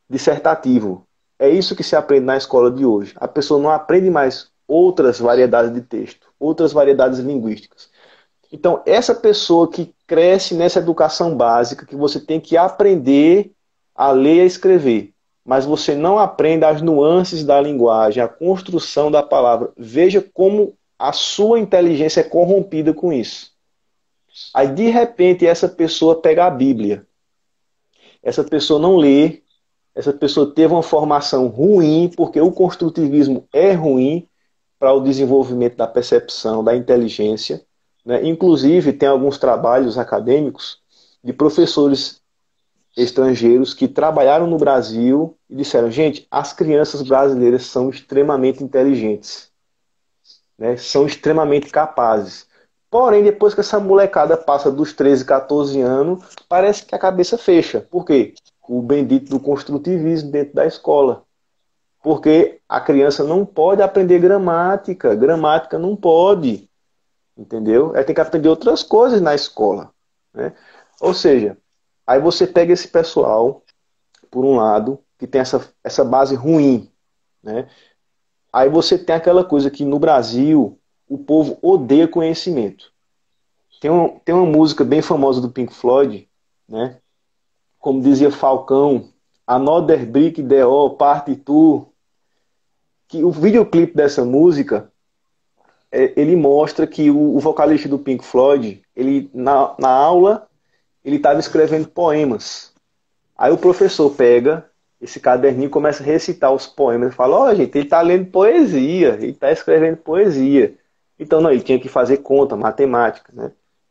Speaker 1: dissertativo. É isso que se aprende na escola de hoje. A pessoa não aprende mais outras variedades de texto, outras variedades linguísticas. Então, essa pessoa que cresce nessa educação básica, que você tem que aprender a ler e a escrever, mas você não aprende as nuances da linguagem, a construção da palavra. Veja como a sua inteligência é corrompida com isso. Aí, de repente, essa pessoa pega a Bíblia. Essa pessoa não lê, essa pessoa teve uma formação ruim, porque o construtivismo é ruim para o desenvolvimento da percepção, da inteligência, né? Inclusive, tem alguns trabalhos acadêmicos de professores estrangeiros que trabalharam no Brasil e disseram, gente, as crianças brasileiras são extremamente inteligentes, né? São extremamente capazes. Porém, depois que essa molecada passa dos 13, 14 anos, parece que a cabeça fecha. Por quê? O bendito do construtivismo dentro da escola. Porque a criança não pode aprender gramática. Gramática não pode. Entendeu? Ela tem que aprender outras coisas na escola, né? Ou seja, aí você pega esse pessoal, por um lado, que tem essa base ruim, né? Aí você tem aquela coisa que no Brasil o povo odeia conhecimento. Tem uma música bem famosa do Pink Floyd, né? Como dizia Falcão, Another Brick D.O. Parte Tu, que o videoclipe dessa música ele mostra que o vocalista do Pink Floyd, ele na aula, ele estava escrevendo poemas. Aí o professor pega esse caderninho e começa a recitar os poemas. E fala, ó, gente, ele está lendo poesia, ele está escrevendo poesia. Então, não, ele tinha que fazer conta, matemática, né?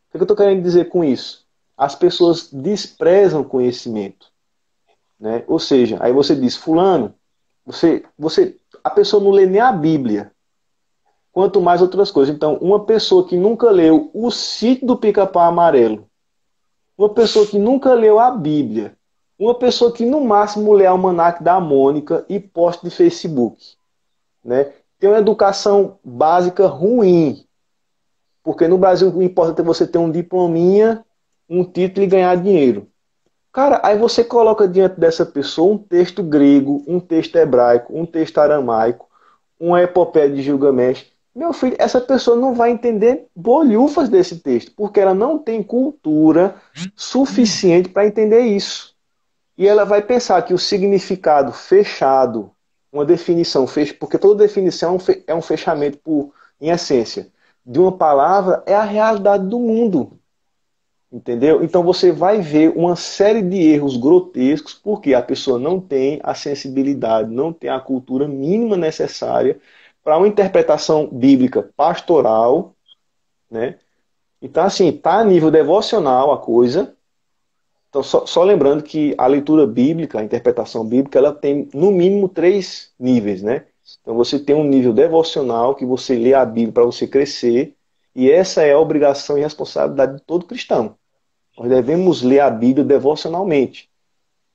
Speaker 1: O que eu estou querendo dizer com isso? As pessoas desprezam conhecimento, né? Ou seja, aí você diz, fulano, a pessoa não lê nem a Bíblia, quanto mais outras coisas. Então, uma pessoa que nunca leu O Sítio do Pica-Pau Amarelo, uma pessoa que nunca leu a Bíblia, uma pessoa que no máximo lê Almanaque da Mônica e posta de Facebook, né? Tem uma educação básica ruim, porque no Brasil o importante é você ter um diplominha, um título e ganhar dinheiro. Cara, aí você coloca diante dessa pessoa um texto grego, um texto hebraico, um texto aramaico, uma epopeia de Gilgamesh. Meu filho, essa pessoa não vai entender bolhufas desse texto, porque ela não tem cultura suficiente para entender isso. E ela vai pensar que o significado fechado, uma definição, porque toda definição é um fechamento em essência, de uma palavra, é a realidade do mundo. Entendeu? Então você vai ver uma série de erros grotescos, porque a pessoa não tem a sensibilidade, não tem a cultura mínima necessária para uma interpretação bíblica pastoral, né? Então, assim, tá a nível devocional a coisa. Então, só lembrando que a leitura bíblica, a interpretação bíblica, ela tem no mínimo 3 níveis, né? Então você tem um nível devocional, que você lê a Bíblia para você crescer, e essa é a obrigação e responsabilidade de todo cristão. Nós devemos ler a Bíblia devocionalmente.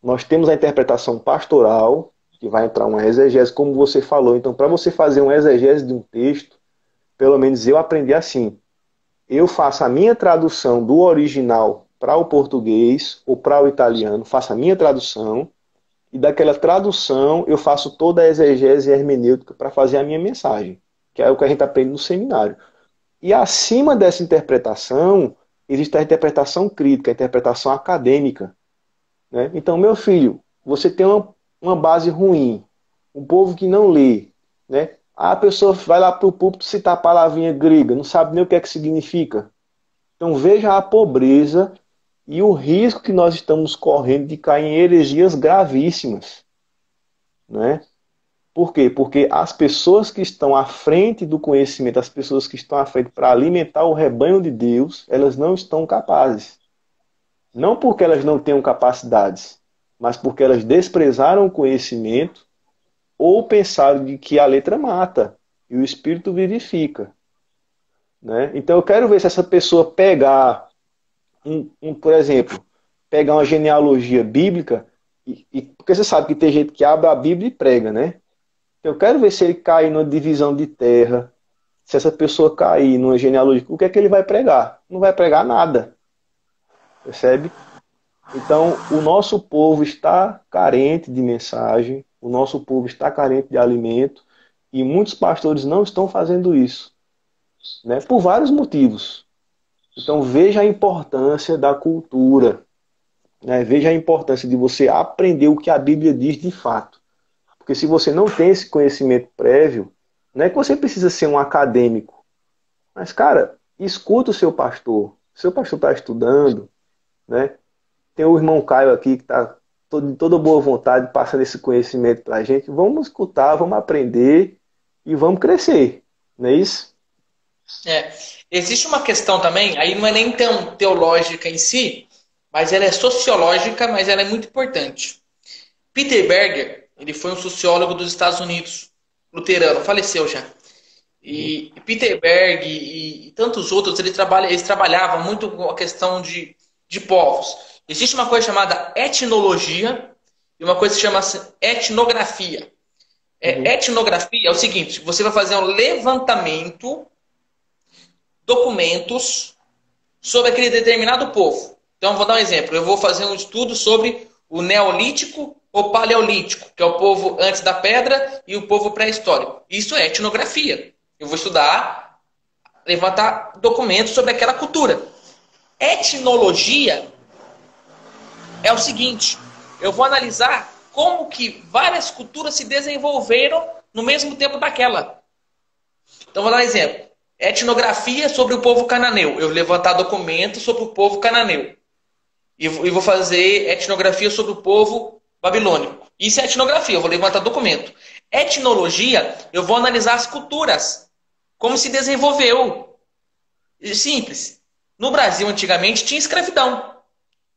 Speaker 1: Nós temos a interpretação pastoral, que vai entrar uma exegese, como você falou. Então, para você fazer uma exegese de um texto, pelo menos eu aprendi assim. Eu faço a minha tradução do original para o português ou para o italiano, faço a minha tradução, e daquela tradução eu faço toda a exegese hermenêutica para fazer a minha mensagem, que é o que a gente aprende no seminário. E acima dessa interpretação, existe a interpretação crítica, a interpretação acadêmica, né? Então, meu filho, você tem uma base ruim, um povo que não lê, né? A pessoa vai lá para o púlpito citar a palavrinha grega, não sabe nem o que é que significa. Então veja a pobreza e o risco que nós estamos correndo de cair em heresias gravíssimas, né? Por quê? Porque as pessoas que estão à frente do conhecimento, as pessoas que estão à frente para alimentar o rebanho de Deus, elas não estão capazes. Não porque elas não tenham capacidades, mas porque elas desprezaram o conhecimento ou pensaram de que a letra mata e o espírito vivifica, né? Então eu quero ver se essa pessoa pegar, por exemplo, pegar uma genealogia bíblica, porque você sabe que tem gente que abre a Bíblia e prega, né? Então, eu quero ver se ele cair numa divisão de terra, se essa pessoa cair numa genealogia, o que é que ele vai pregar? Não vai pregar nada, percebe? Então, o nosso povo está carente de mensagem, o nosso povo está carente de alimento, e muitos pastores não estão fazendo isso, né? Por vários motivos. Então, veja a importância da cultura, né? Veja a importância de você aprender o que a Bíblia diz de fato. Porque se você não tem esse conhecimento prévio, não é que você precisa ser um acadêmico, mas, cara, escuta o seu pastor. O seu pastor está estudando, né? Tem o irmão Caio aqui que está de toda boa vontade passando esse conhecimento para a gente. Vamos escutar, vamos aprender e vamos crescer, não é isso?
Speaker 2: É. Existe uma questão também, aí não é nem tão teológica em si, mas ela é sociológica, mas ela é muito importante. Peter Berger, ele foi um sociólogo dos Estados Unidos, luterano, faleceu já. E Peter Berg e tantos outros, eles trabalhavam muito com a questão de povos. Existe uma coisa chamada etnologia e uma coisa que chama etnografia. Etnografia é o seguinte, você vai fazer um levantamento, documentos sobre aquele determinado povo. Então, vou dar um exemplo. Eu vou fazer um estudo sobre o Neolítico ou Paleolítico, que é o povo antes da pedra e o povo pré-histórico. Isso é etnografia. Eu vou estudar, levantar documentos sobre aquela cultura. Etnologia é o seguinte, eu vou analisar como que várias culturas se desenvolveram no mesmo tempo daquela. Então, vou dar um exemplo. Etnografia sobre o povo cananeu. Eu vou levantar documentos sobre o povo cananeu. E vou fazer etnografia sobre o povo babilônico. Isso é etnografia, eu vou levantar documento. Etnologia, eu vou analisar as culturas. Como se desenvolveu. Simples. No Brasil, antigamente, tinha escravidão.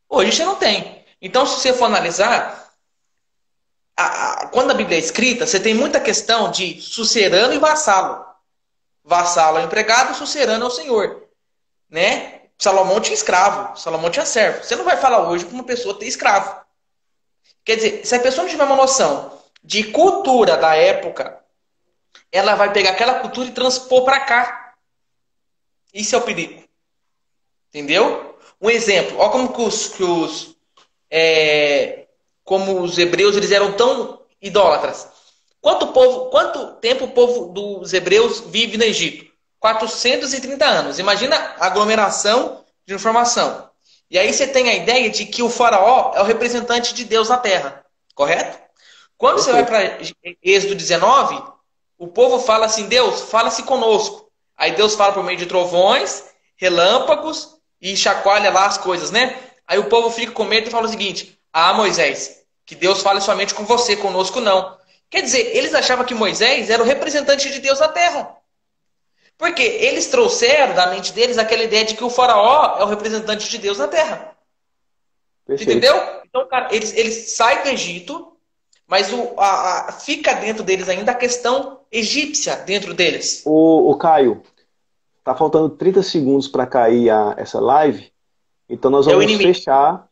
Speaker 2: Hoje você não tem. Então, se você for analisar, quando a Bíblia é escrita, você tem muita questão de sucerano e vassalo. Vassalo é o empregado, sucerano é o senhor. Né? Salomão tinha escravo, Salomão tinha servo. Você não vai falar hoje para uma pessoa ter escravo. Quer dizer, se a pessoa não tiver uma noção de cultura da época, ela vai pegar aquela cultura e transpor para cá. Isso é o perigo. Entendeu? Um exemplo. Olha como os hebreus eles eram tão idólatras. Quanto tempo o povo dos hebreus vive no Egito? 430 anos. Imagina a aglomeração de informação. E aí você tem a ideia de que o faraó é o representante de Deus na terra. Correto? Quando você vai para Êxodo 19, o povo fala assim, Deus, fala-se conosco. Aí Deus fala por meio de trovões, relâmpagos e chacoalha lá as coisas, né? Aí o povo fica com medo e fala o seguinte, Moisés, que Deus fale somente com você, conosco não. Quer dizer, eles achavam que Moisés era o representante de Deus na terra. Porque eles trouxeram da mente deles aquela ideia de que o faraó é o representante de Deus na terra. Perfeito. Entendeu? Então, cara, eles saem do Egito, mas fica dentro deles ainda a questão egípcia dentro deles.
Speaker 1: O Caio, tá faltando 30 segundos para cair essa live, então nós vamos fechar.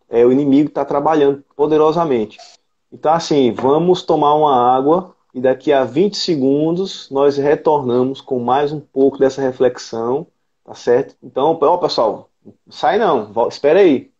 Speaker 1: O inimigo está trabalhando poderosamente. Então, assim, vamos tomar uma água e daqui a 20 segundos nós retornamos com mais um pouco dessa reflexão, tá certo? Então, pessoal, não sai não, espera aí.